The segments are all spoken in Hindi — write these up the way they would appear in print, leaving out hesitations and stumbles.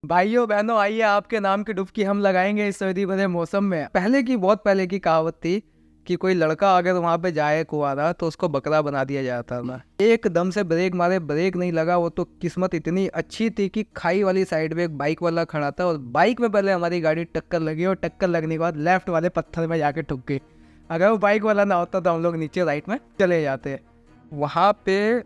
भाइयों बहनों आइए आपके नाम की डुबकी हम लगाएंगे इस सर्दी भरे मौसम में। पहले की बहुत पहले की कहावत थी कि कोई लड़का अगर वहां पे जाए कुआरा तो उसको बकरा बना दिया जाता था। एकदम से ब्रेक मारे, ब्रेक नहीं लगा। वो तो किस्मत इतनी अच्छी थी कि खाई वाली साइड में एक बाइक वाला खड़ा था और बाइक में पहले हमारी गाड़ी टक्कर लगी और टक्कर लगने के बाद लेफ्ट वाले पत्थर में जाके ठुक गई। अगर वो बाइक वाला ना होता तो हम लोग नीचे राइट में चले जाते। वहाँ पे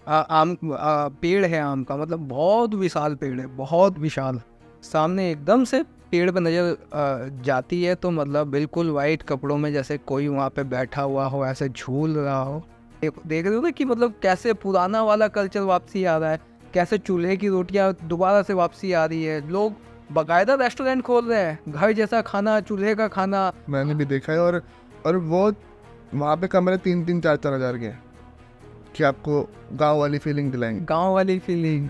पेड़ है आम का, मतलब बहुत विशाल पेड़ है, बहुत विशाल। सामने एकदम से पेड़ पे नज़र जाती है तो मतलब बिल्कुल वाइट कपड़ों में जैसे कोई वहाँ पे बैठा हुआ हो, ऐसे झूल रहा हो। देख रहे हो ना कि मतलब कैसे पुराना वाला कल्चर वापसी आ रहा है, कैसे चूल्हे की रोटियां दोबारा से वापसी आ रही है। लोग बाकायदा रेस्टोरेंट खोल रहे हैं, घर जैसा खाना, चूल्हे का खाना। मैंने भी देखा है। और वो वहाँ पे कमरे 3-3, 4-4 हज़ार के हैं कि आपको गांव वाली फीलिंग दिलाएंगे। गांव वाली फीलिंग।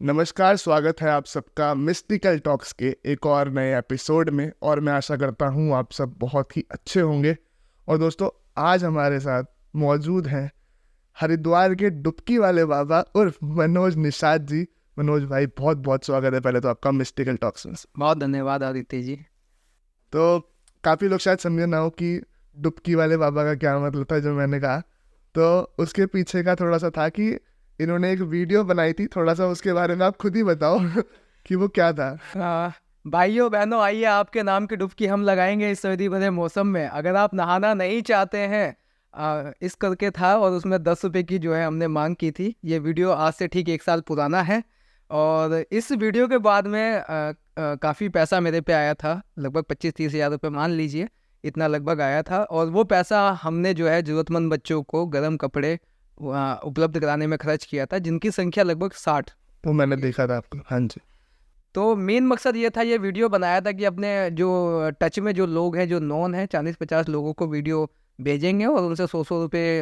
नमस्कार, स्वागत है आप सबका मिस्टिकल टॉक्स के एक और नए एपिसोड में। और मैं आशा करता हूँ आप सब बहुत ही अच्छे होंगे। और दोस्तों, आज हमारे साथ मौजूद हैं हरिद्वार के डुबकी वाले बाबा उर्फ मनोज निषाद जी। मनोज भाई, बहुत बहुत स्वागत है पहले तो आपका मिस्टिकल टॉक्स में। बहुत धन्यवाद आदित्य जी। तो काफ़ी लोग शायद समझे ना हो कि डुबकी वाले बाबा का क्या मतलब था जो मैंने कहा। तो उसके पीछे का थोड़ा सा था कि इन्होंने एक वीडियो बनाई थी, थोड़ा सा उसके बारे में आप खुद ही बताओ कि वो क्या था। भाइयों बहनों आइए आपके नाम की डुबकी हम लगाएंगे इस सर्दी भरे मौसम में। अगर आप नहाना नहीं चाहते हैं, इस करके था। और उसमें 10 रुपये की जो है हमने मांग की थी। ये वीडियो आज से ठीक 1 साल पुराना है। और इस वीडियो के बाद में काफ़ी पैसा मेरे पे आया था, लगभग 25-30 हज़ार रुपये मान लीजिए, इतना लगभग आया था। और वो पैसा हमने जो है ज़रूरतमंद बच्चों को गर्म कपड़े उपलब्ध कराने में खर्च किया था, जिनकी संख्या लगभग 60। वो मैंने देखा था आपको। हाँ जी। तो मेन मकसद ये था, ये वीडियो बनाया था कि अपने जो टच में जो लोग हैं, जो नॉन है, 40-50 लोगों को वीडियो भेजेंगे और उनसे 100-100 रुपये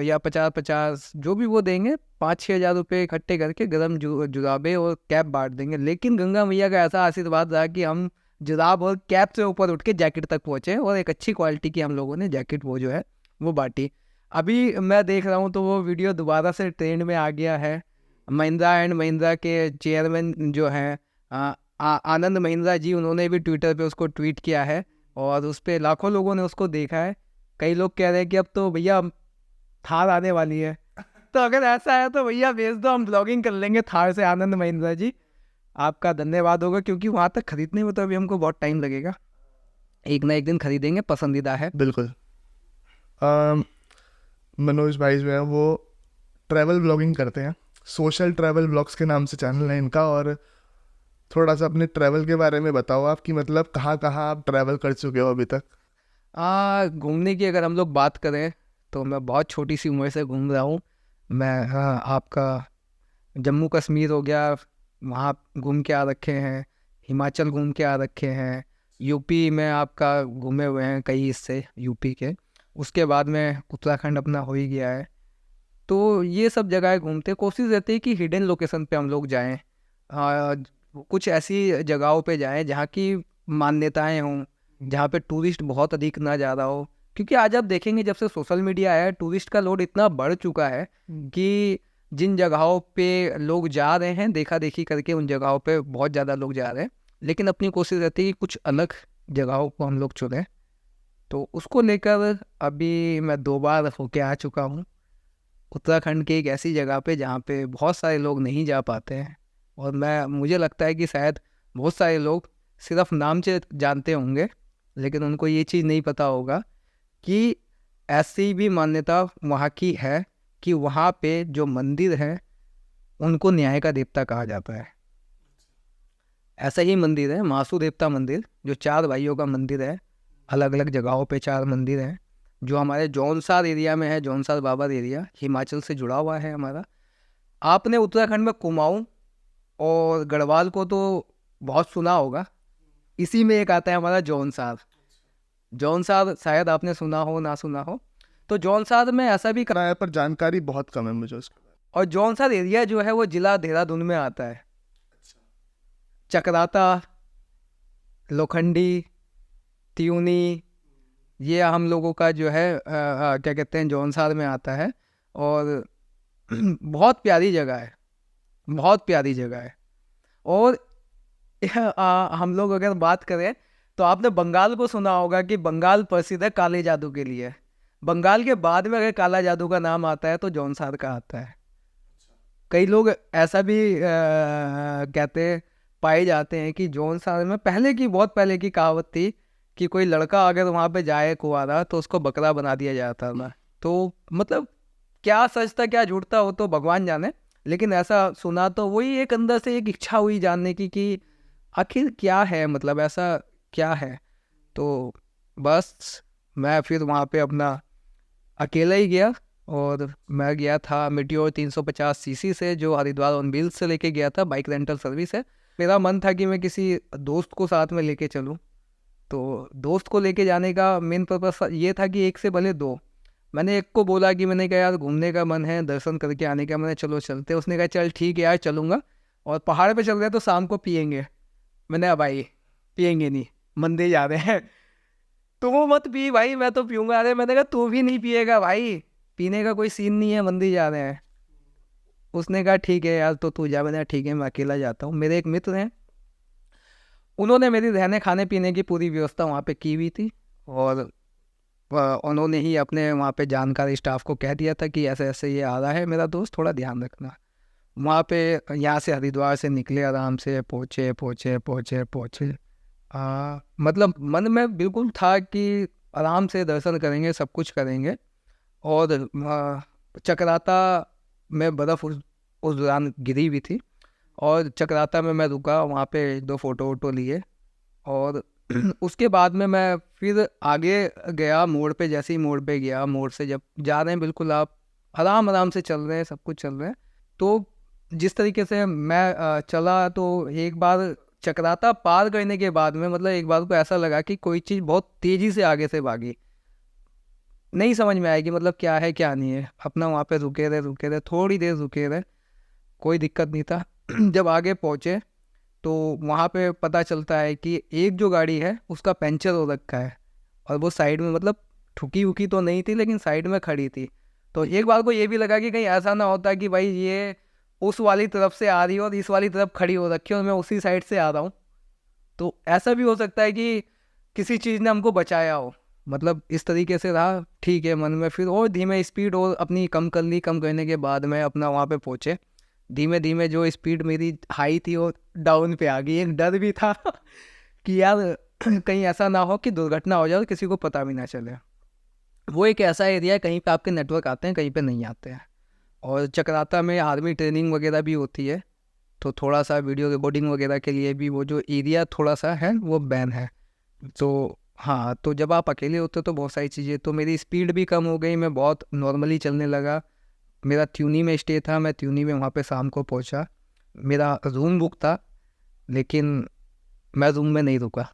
या 50-50 जो भी वो देंगे, 5-6 हज़ार रुपये इकट्ठे करके गर्म जुराबे और कैप बांट देंगे। लेकिन गंगा मैया का ऐसा आशीर्वाद रहा कि हम जुराब और कैप से ऊपर उठ के जैकेट तक पहुँचे और एक अच्छी क्वालिटी की हम लोगों ने जैकेट वो जो है वो बांटी। अभी मैं देख रहा हूँ तो वो वीडियो दोबारा से ट्रेंड में आ गया है। महिंद्रा एंड महिंद्रा के चेयरमैन जो हैं आनंद महिंद्रा जी, उन्होंने भी ट्विटर पे उसको ट्वीट किया है और उस पर लाखों लोगों ने उसको देखा है। कई लोग कह रहे हैं कि अब तो भैया थार आने वाली है, तो अगर ऐसा है तो भैया भेज दो, हम ब्लॉगिंग कर लेंगे थार से। आनंद महिंद्रा जी, आपका धन्यवाद होगा, क्योंकि वहाँ तक खरीदने में तो अभी हमको बहुत टाइम लगेगा। एक ना एक दिन खरीदेंगे, पसंदीदा है। बिल्कुल। अम, मनोज भाई जो है वो ट्रैवल ब्लॉगिंग करते हैं। सोशल ट्रैवल ब्लॉग्स के नाम से चैनल है इनका। और थोड़ा सा अपने ट्रैवल के बारे में बताओ आप कि मतलब कहाँ कहाँ आप ट्रैवल कर चुके हो अभी तक। घूमने की अगर हम लोग बात करें तो मैं बहुत छोटी सी उम्र से घूम रहा हूँ। मैं आपका जम्मू कश्मीर हो गया, वहाँ घूम के आ रखे हैं। हिमाचल घूम के आ रखे हैं। यूपी में आपका घूमे हुए हैं कई हिस्से यूपी के। उसके बाद में उत्तराखंड अपना हो ही गया है। तो ये सब जगह घूमते, कोशिश रहती है कि हिडन लोकेशन पे हम लोग जाएं। आ, कुछ ऐसी जगहों पे जाएं जहाँ की मान्यताएं हों, जहाँ पे टूरिस्ट बहुत अधिक ना ज़्यादा हो। क्योंकि आज आप देखेंगे जब से सोशल मीडिया आया है, टूरिस्ट का लोड इतना बढ़ चुका है कि जिन जगहों पे लोग जा रहे हैं देखा देखी करके, उन जगहों पे बहुत ज़्यादा लोग जा रहे हैं। लेकिन अपनी कोशिश रहती है कि कुछ अलग जगहों को हम लोग चुनें। तो उसको लेकर अभी मैं 2 बार होके आ चुका हूँ उत्तराखंड के एक ऐसी जगह पे जहाँ पे बहुत सारे लोग नहीं जा पाते हैं। और मुझे लगता है कि शायद बहुत सारे लोग सिर्फ नाम से जानते होंगे, लेकिन उनको ये चीज़ नहीं पता होगा कि ऐसी भी मान्यता वहाँ की है कि वहाँ पे जो मंदिर है उनको न्याय का देवता कहा जाता है। ऐसा ही मंदिर है मासू देवता मंदिर, जो 4 भाइयों का मंदिर है। अलग अलग जगहों पे 4 मंदिर हैं, जो हमारे जौनसार एरिया में है। जौनसार बाबर एरिया हिमाचल से जुड़ा हुआ है हमारा। आपने उत्तराखंड में कुमाऊं और गढ़वाल को तो बहुत सुना होगा, इसी में एक आता है हमारा जौनसार। जौनसार शायद आपने सुना हो ना सुना हो। तो जौनसार में ऐसा भी सुना है पर जानकारी बहुत कम है मुझे उसके बारे और जौनसार एरिया जो है वो जिला देहरादून में आता है। चक्राता, लोखंडी, त्यूनी, ये हम लोगों का जो है क्या कहते हैं जौनसार में आता है। और बहुत प्यारी जगह है, बहुत प्यारी जगह है। और हम लोग अगर बात करें तो आपने बंगाल को सुना होगा कि बंगाल प्रसिद्ध है काले जादू के लिए। बंगाल के बाद में अगर काला जादू का नाम आता है तो जौनसार का आता है। कई लोग ऐसा भी कहते पाए जाते हैं कि जौनसार में पहले की, बहुत पहले की कहावत थी कि कोई लड़का अगर वहाँ पे जाए कुंवारा तो उसको बकरा बना दिया जाता था। तो मतलब क्या सच था क्या झूठ था वो तो भगवान जाने, लेकिन ऐसा सुना। तो वही एक अंदर से एक इच्छा हुई जानने की कि आखिर क्या है, मतलब ऐसा क्या है। तो बस मैं फिर वहाँ पे अपना अकेला ही गया। और मैं गया था मीटियोर 350 सीसी से, जो हरिद्वार ऑन व्हील्स से लेके गया था, बाइक रेंटल सर्विस है। मेरा मन था कि मैं किसी दोस्त को साथ में लेके चलूँ। तो दोस्त को लेके जाने का मेन पर्पस ये था कि एक से भले दो। मैंने एक को बोला कि मैंने कहा यार घूमने का मन है, दर्शन करके आने का मन है, चलो चलते। उसने कहा चल ठीक है यार चलूँगा, और पहाड़ पे चल रहे हैं तो शाम को पियेंगे। मैंने कहा भाई पियेंगे नहीं, मंदिर जा रहे हैं। तो वो मत पी भाई, मैं तो पीऊँगा। अरे मैंने कहा तू भी नहीं पिएगा भाई, पीने का कोई सीन नहीं है, मंदिर जा रहे हैं। उसने कहा ठीक है यार तो तू जा। मैंने कहा ठीक है मैं अकेला जाता हूँ। मेरे एक मित्र हैं, उन्होंने मेरी रहने खाने पीने की पूरी व्यवस्था वहाँ पे की हुई थी। और उन्होंने ही अपने वहाँ पे जानकारी स्टाफ को कह दिया था कि ऐसे ऐसे ये आ रहा है मेरा दोस्त, थोड़ा ध्यान रखना। वहाँ पे यहाँ से हरिद्वार से निकले, आराम से पहुँचे पहुँचे पहुँचे पहुँचे। मतलब मन में बिल्कुल था कि आराम से दर्शन करेंगे, सब कुछ करेंगे। और चक्राता में बर्फ़ उस दौरान गिरी हुई थी। और चक्राता में मैं रुका, वहाँ पे एक दो फ़ोटो वोटो लिए। और उसके बाद में मैं फिर आगे गया मोड़ पे। जैसे ही मोड़ पे गया, मोड़ से जब जा रहे हैं बिल्कुल आप आराम आराम से चल रहे हैं, सब कुछ चल रहे हैं। तो जिस तरीके से मैं चला, तो एक बार चक्राता पार करने के बाद में मतलब एक बार को ऐसा लगा कि कोई चीज़ बहुत तेज़ी से आगे से भागी। नहीं समझ में आएगी मतलब क्या है क्या नहीं है। अपना वहाँ पे रुके रहे, थोड़ी देर रुके रहे, कोई दिक्कत नहीं था। जब आगे पहुँचे तो वहाँ पे पता चलता है कि एक जो गाड़ी है उसका पंचर हो रखा है। और वो साइड में, मतलब ठुकी उकी तो नहीं थी लेकिन साइड में खड़ी थी। तो एक बार को ये भी लगा कि कहीं ऐसा ना होता कि भाई ये उस वाली तरफ से आ रही हो और इस वाली तरफ खड़ी हो रखी है और मैं उसी साइड से आ रहा हूँ। तो ऐसा भी हो सकता है कि किसी चीज़ ने हमको बचाया हो। मतलब इस तरीके से रहा। ठीक है, मन में फिर और धीमे स्पीड और अपनी कम कर ली। कम करने के बाद में अपना वहाँ पे पहुँचे। धीमे धीमे जो स्पीड मेरी हाई थी वो डाउन पे आ गई। एक डर भी था कि यार कहीं ऐसा ना हो कि दुर्घटना हो जाए और किसी को पता भी ना चले। वो एक ऐसा एरिया है कहीं पे आपके नेटवर्क आते हैं, कहीं पे नहीं आते हैं। और चक्राता में आर्मी ट्रेनिंग वगैरह भी होती है, तो थोड़ा सा वीडियो रिकॉर्डिंग वगैरह के लिए भी वो जो एरिया थोड़ा सा है वो बैन है। तो हाँ, तो जब आप अकेले होते हो तो बहुत सारी चीज़ें, तो मेरी स्पीड भी कम हो गई, मैं बहुत नॉर्मली चलने लगा। मेरा त्यूनी में स्टे था, मैं त्यूनी में वहाँ पे शाम को पहुँचा। मेरा रूम बुक था लेकिन मैं रूम में नहीं रुका।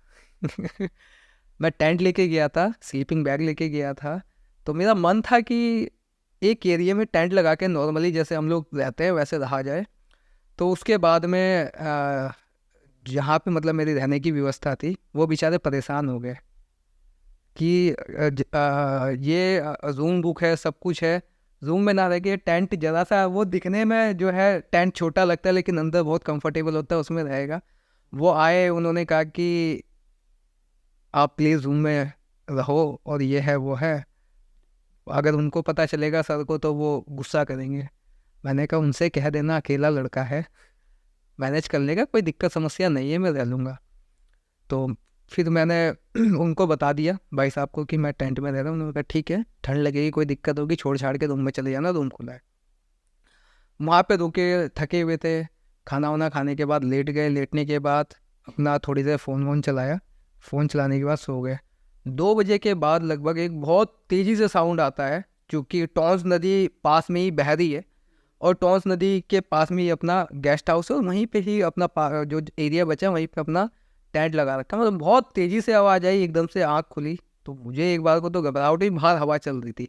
मैं टेंट लेके गया था, स्लीपिंग बैग लेके गया था। तो मेरा मन था कि एक एरिया में टेंट लगा के नॉर्मली जैसे हम लोग रहते हैं वैसे रहा जाए। तो उसके बाद में जहाँ पे मतलब मेरी रहने की व्यवस्था थी वो बेचारे परेशान हो गए कि ये रूम बुक है, सब कुछ है, रूम में ना रह के टेंट ज़रा सा वो दिखने में जो है टेंट छोटा लगता है लेकिन अंदर बहुत कंफर्टेबल होता है, उसमें रहेगा। वो आए, उन्होंने कहा कि आप प्लीज़ रूम में रहो और ये है वो है, अगर उनको पता चलेगा सर को तो वो गुस्सा करेंगे। मैंने कहा उनसे कह देना अकेला लड़का है, मैनेज कर लेगा, कोई दिक्कत समस्या नहीं है, मैं रह लूँगा। तो फिर मैंने उनको बता दिया भाई साहब को कि मैं टेंट में रह रहा हूँ। उन्होंने कहा ठीक है, ठंड लगेगी, कोई दिक्कत होगी छोड़ छाड़ के रूम में चले जाना, रूम खुला है। वहाँ पे रुके, थके हुए थे, खाना वाना खाने के बाद लेट गए। लेटने के बाद अपना थोड़ी देर फ़ोन वोन चलाया, फ़ोन चलाने के बाद सो गए। 2 बजे के बाद लगभग एक बहुत तेज़ी से साउंड आता है, क्योंकि टॉन्स नदी पास में ही बह रही है और टॉन्स नदी के पास में ही अपना गेस्ट हाउस है और वहीं पे ही अपना जो एरिया बचा है वहीं पे अपना टेंट लगा रखा। मतलब बहुत तेज़ी से आवाज़ आई, एकदम से आँख खुली तो मुझे एक बार को तो घबराहट ही, बाहर हवा चल रही थी।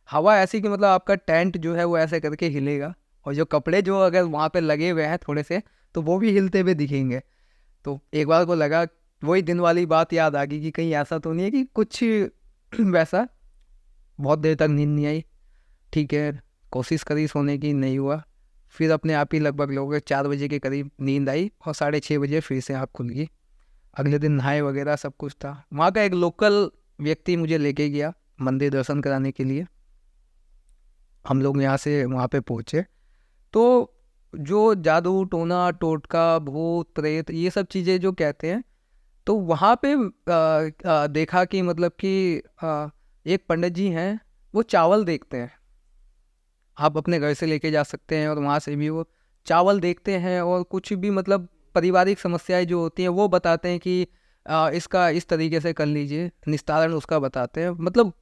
हवा ऐसी कि मतलब आपका टेंट जो है वो ऐसे करके हिलेगा और जो कपड़े जो अगर वहाँ पे लगे हुए हैं थोड़े से तो वो भी हिलते हुए दिखेंगे। तो एक बार को लगा, वही दिन वाली बात याद आ गई कि कहीं ऐसा तो नहीं है कि कुछ वैसा। बहुत देर तक नींद नहीं आई। ठीक है, कोशिश करी सोने की, नहीं हुआ। फिर अपने आप ही लगभग 4 बजे के करीब नींद आई और 6:30 बजे फिर से आँख खुल गई। अगले दिन नहाए वगैरह सब कुछ था। वहाँ का एक लोकल व्यक्ति मुझे लेके गया मंदिर दर्शन कराने के लिए। हम लोग यहाँ से वहाँ पे पहुँचे तो जो जादू टोना टोटका भूत प्रेत ये सब चीज़ें जो कहते हैं, तो वहाँ पे देखा कि मतलब कि एक पंडित जी हैं, वो चावल देखते हैं। आप अपने घर से लेके जा सकते हैं और वहाँ से भी वो चावल देखते हैं, और कुछ भी मतलब पारिवारिक समस्याएं जो होती हैं वो बताते हैं कि इसका इस तरीके से कर लीजिए, निस्तारण उसका बताते हैं। मतलब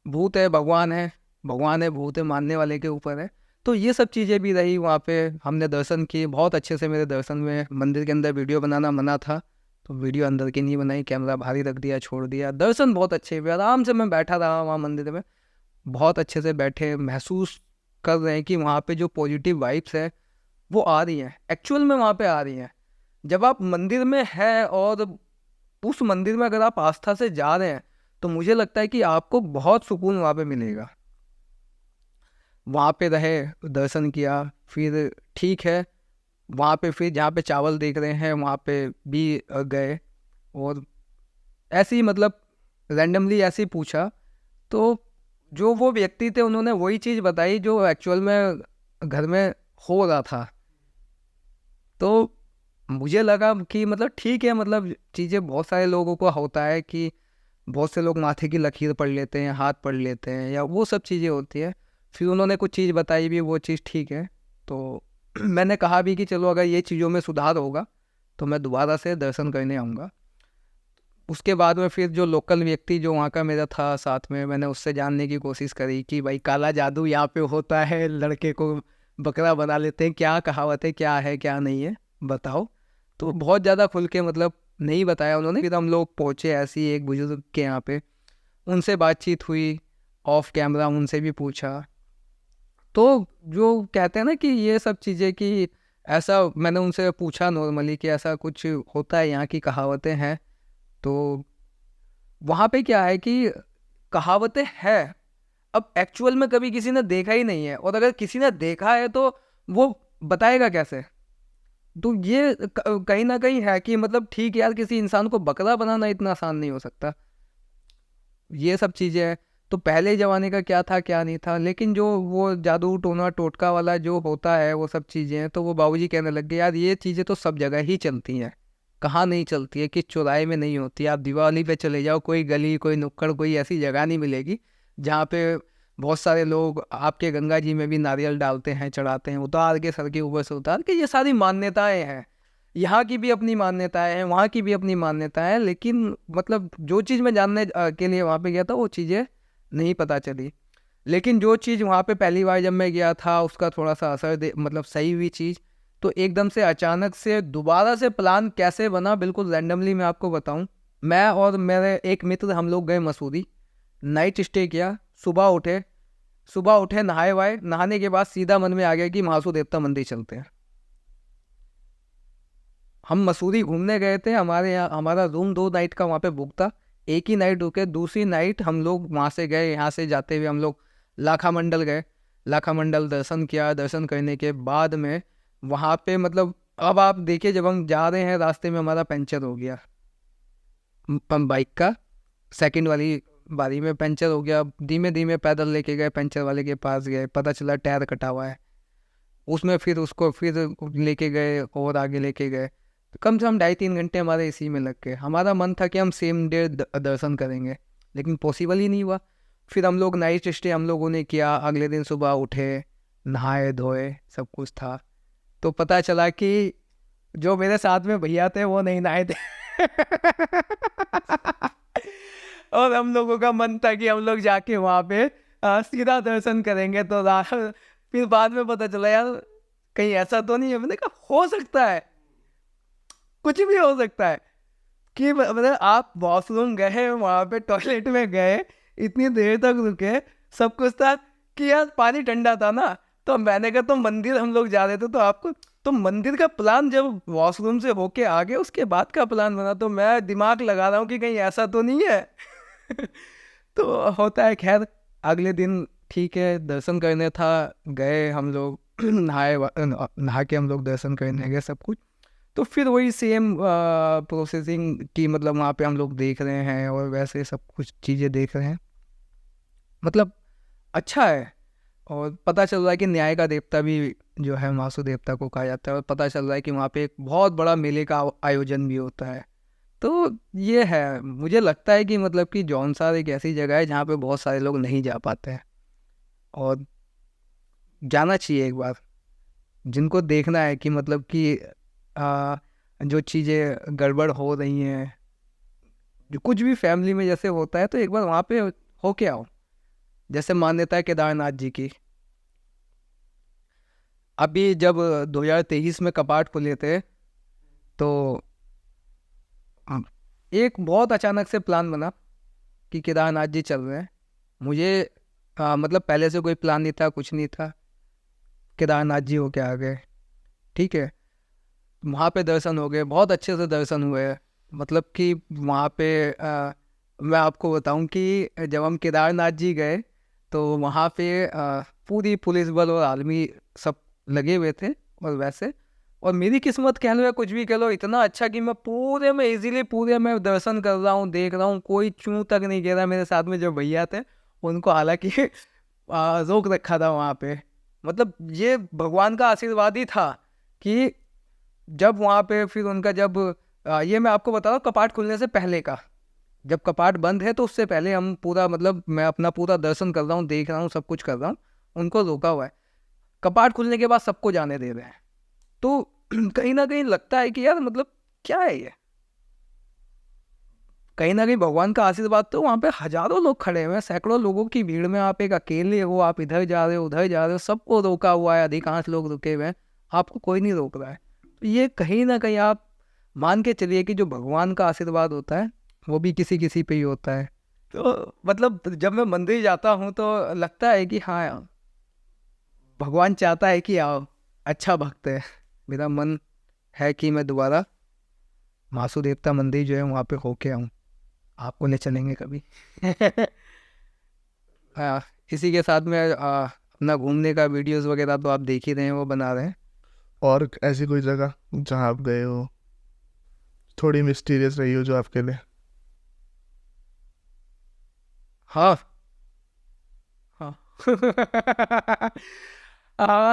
भूत है भगवान है, भगवान है भूत है, मानने वाले के ऊपर है। तो ये सब चीज़ें भी रही वहाँ पे। हमने दर्शन किए बहुत अच्छे से। मेरे दर्शन में मंदिर के अंदर वीडियो बनाना मना था, तो वीडियो अंदर की नहीं बनाई, कैमरा बाहर ही रख दिया, छोड़ दिया। दर्शन बहुत अच्छे हुए, आराम से मैं बैठा रहा वहाँ मंदिर में, बहुत अच्छे से बैठे, महसूस कर रहे हैं कि वहाँ पे जो पॉजिटिव वाइब्स है वो आ रही हैं, एक्चुअल में वहाँ पे आ रही हैं। जब आप मंदिर में हैं और उस मंदिर में अगर आप आस्था से जा रहे हैं, तो मुझे लगता है कि आपको बहुत सुकून वहाँ पे मिलेगा। वहाँ पे रहे, दर्शन किया, फिर ठीक है वहाँ पे फिर जहाँ पे चावल देख रहे हैं वहाँ पे भी गए, और ऐसे ही मतलब रैंडमली ऐसे ही पूछा, तो जो वो व्यक्ति थे उन्होंने वही चीज़ बताई जो एक्चुअल में घर में हो रहा था। तो मुझे लगा कि मतलब ठीक है, मतलब चीज़ें बहुत सारे लोगों को होता है कि बहुत से लोग माथे की लकीर पढ़ लेते हैं, हाथ पढ़ लेते हैं, या वो सब चीज़ें होती है। फिर उन्होंने कुछ चीज़ बताई भी, वो चीज़ ठीक है। तो मैंने कहा भी कि चलो अगर ये चीज़ों में सुधार होगा तो मैं दोबारा से दर्शन करने आऊँगा। उसके बाद में फिर जो लोकल व्यक्ति जो वहाँ का मेरा था साथ में, मैंने उससे जानने की कोशिश करी कि भाई काला जादू यहाँ पे होता है, लड़के को बकरा बना लेते हैं, क्या कहावत है, क्या है क्या नहीं है बताओ। तो बहुत ज़्यादा खुल के मतलब नहीं बताया उन्होंने। फिर हम लोग पहुँचे ऐसे ही एक बुजुर्ग के यहाँ पे, उनसे बातचीत हुई, ऑफ कैमरा उनसे भी पूछा। तो जो कहते हैं ना कि ये सब चीज़ें कि ऐसा, मैंने उनसे पूछा नॉर्मली कि ऐसा कुछ होता है, यहाँ की कहावतें हैं। तो वहाँ पे क्या है कि कहावतें हैं, अब एक्चुअल में कभी किसी ने देखा ही नहीं है, और अगर किसी ने देखा है तो वो बताएगा कैसे। तो ये कहीं ना कहीं है कि मतलब ठीक है यार, किसी इंसान को बकरा बनाना इतना आसान नहीं हो सकता। ये सब चीज़ें हैं। तो पहले ज़माने का क्या था क्या नहीं था, लेकिन जो वो जादू टोना टोटका वाला जो होता है वो सब चीज़ें हैं, तो वो बाबूजी कहने लग गए यार ये चीज़ें तो सब जगह ही चलती हैं, कहाँ नहीं चलती है, किस चौराहे में नहीं होती। आप दिवाली पे चले जाओ, कोई गली कोई नुक्कड़ कोई ऐसी जगह नहीं मिलेगी जहाँ पे बहुत सारे लोग आपके गंगा जी में भी नारियल डालते हैं, चढ़ाते हैं, उतार के सर के ऊपर से उतार के। ये सारी मान्यताएं हैं, यहाँ की भी अपनी मान्यताएं हैं, वहाँ की भी अपनी मान्यताएं हैं, लेकिन मतलब जो चीज़ मैं जानने के लिए वहाँ पे गया था वो चीज़ें नहीं पता चली। लेकिन जो चीज़ वहाँ पे पहली बार जब मैं गया था उसका थोड़ा सा असर मतलब सही हुई चीज़। तो एकदम से अचानक से दोबारा से प्लान कैसे बना, बिल्कुल रैंडमली मैं आपको बताऊं। मैं और मेरे एक मित्र हम लोग गए मसूरी, नाइट स्टे किया। सुबह उठे नहाए वाए, नहाने के बाद सीधा मन में आ गया कि महासू देवता मंदिर चलते हैं। हम मसूरी घूमने गए थे, हमारे यहाँ हमारा रूम 2 नाइट का वहाँ पे बुक था। एक ही नाइट रुके, दूसरी नाइट हम लोग वहाँ से गए। यहाँ से जाते हुए हम लोग लाखा मंडल गए, लाखा मंडल दर्शन किया। दर्शन करने के बाद में वहाँ पे मतलब अब आप देखिए, जब हम जा रहे हैं रास्ते में हमारा पंचर हो गया, बाइक का सेकंड वाली बारी में पंचर हो गया। धीमे धीमे पैदल लेके गए, पंचर वाले के पास गए, पता चला टायर कटा हुआ है उसमें। फिर उसको फिर लेके गए और आगे लेके गए। कम से कम 2.5-3 घंटे हमारे इसी में लग गए। हमारा मन था कि हम सेम डे दर्शन करेंगे, लेकिन पॉसिबल ही नहीं हुआ। फिर हम लोग नाइट स्टे हम लोगों ने किया। अगले दिन सुबह उठे, नहाए धोए, सब कुछ था। तो पता चला कि जो मेरे साथ में भैया थे वो नहीं नहाए थे और हम लोगों का मन था कि हम लोग जाके वहाँ पे सीधा दर्शन करेंगे। तो फिर बाद में पता चला यार कहीं ऐसा तो नहीं है। मैंने कहा हो सकता है, कुछ भी हो सकता है कि मतलब आप वॉशरूम गए, वहाँ पे टॉयलेट में गए, इतनी देर तक रुके, सब कुछ था कि यार पानी ठंडा था ना। तो मैंने कहा तो मंदिर हम लोग जा रहे थे तो आपको तो मंदिर का प्लान जब वॉशरूम से होके आ गए उसके बाद का प्लान बना, तो मैं दिमाग लगा रहा हूँ कि कहीं ऐसा तो नहीं है। तो होता है खैर। अगले दिन ठीक है, दर्शन करने था, गए हम लोग। नहा के हम लोग दर्शन करने गए सब कुछ। तो फिर वही सेम प्रोसेसिंग की, मतलब वहाँ पे हम लोग देख रहे हैं और वैसे सब कुछ चीज़ें देख रहे हैं। मतलब अच्छा है। और पता चल रहा है कि न्याय का देवता भी जो है वासु देवता को कहा जाता है, और पता चल रहा है कि वहाँ पे एक बहुत बड़ा मेले का आयोजन भी होता है। तो ये है, मुझे लगता है कि मतलब कि जौनसार एक ऐसी जगह है जहाँ पे बहुत सारे लोग नहीं जा पाते हैं, और जाना चाहिए एक बार। जिनको देखना है कि मतलब कि आ, जो चीज़ें गड़बड़ हो रही हैं, जो कुछ भी फैमिली में जैसे होता है, तो एक बार वहाँ पे होके आओ। जैसे मान्यता है केदारनाथ जी की। अभी जब 2023 में कपाट खुले थे, तो एक बहुत अचानक से प्लान बना कि केदारनाथ जी चल रहे हैं। मुझे मतलब पहले से कोई प्लान नहीं था, कुछ नहीं था। केदारनाथ जी होके आ गए, ठीक है। वहाँ पे दर्शन हो गए, बहुत अच्छे से दर्शन हुए। मतलब कि वहाँ पे मैं आपको बताऊं कि जब हम केदारनाथ जी गए, तो वहाँ पे पूरी पुलिस बल और आर्मी सब लगे हुए थे। और वैसे, और मेरी किस्मत कह लो या कुछ भी कह लो, इतना अच्छा कि मैं पूरे में इजीली पूरे में दर्शन कर रहा हूँ, देख रहा हूँ, कोई चूं तक नहीं गिरा। मेरे साथ में जो भैया थे उनको हालांकि रोक रखा था वहाँ पे। मतलब ये भगवान का आशीर्वाद ही था कि जब वहाँ पे फिर उनका जब ये मैं आपको बता रहा हूँ कपाट खुलने से पहले का। जब कपाट बंद है तो उससे पहले हम पूरा, मतलब मैं अपना पूरा दर्शन कर रहा हूँ, देख रहा हूँ, सब कुछ कर रहा हूँ। उनको रोका हुआ है। कपाट खुलने के बाद सबको जाने दे रहे हैं। तो कहीं ना कहीं लगता है कि यार मतलब क्या है ये। कहीं ना कहीं भगवान का आशीर्वाद, तो वहाँ पे हजारों लोग खड़े हुए हैं, सैकड़ों लोगों की भीड़ में आप एक अकेले हो, आप इधर जा रहे हो उधर जा रहे हो, सबको रोका हुआ है, अधिकांश लोग रुके हुए हैं, आपको कोई नहीं रोक रहा है। तो ये कहीं ना कहीं आप मान के चलिए कि जो भगवान का आशीर्वाद होता है वो भी किसी किसी पे ही होता है। तो मतलब जब मैं मंदिर जाता हूँ तो लगता है कि हाँ यार, भगवान चाहता है कि आओ, अच्छा भक्त है। मेरा मन है कि मैं दोबारा मासू देवता मंदिर जो है वहाँ पे होके आऊँ। आपको ले चलेंगे कभी। हाँ, इसी के साथ में अपना घूमने का वीडियोस वगैरह तो आप देख ही रहे हैं, वो बना रहे हैं। और ऐसी कोई जगह जहाँ आप गए हो, थोड़ी मिस्टीरियस रही हो जो आपके लिए? हाँ हाँ।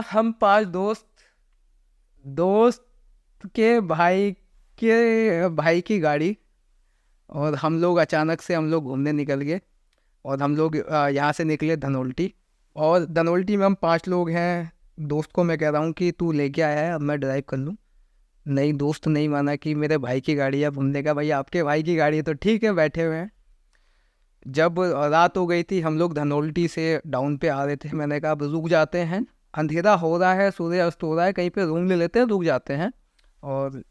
हम 5 दोस्त, दोस्त के भाई की गाड़ी, और हम लोग अचानक से हम लोग घूमने निकल गए। और हम लोग यहाँ से निकले धनोल्टी, और धनोल्टी में हम 5 लोग हैं। दोस्त को मैं कह रहा हूँ कि तू लेके आया है, अब मैं ड्राइव कर लूँ। नहीं, दोस्त नहीं माना कि मेरे भाई की गाड़ी है। अब हमने कहा भाई आपके भाई की गाड़ी है तो ठीक है, बैठे हुए हैं। जब रात हो गई थी, हम लोग धनोल्टी से डाउन पे आ रहे थे, मैंने कहा अब रुक जाते हैं, अंधेरा हो रहा है, सूर्य अस्त हो रहा है, कहीं पे रूम ले लेते हैं, रुक जाते हैं। और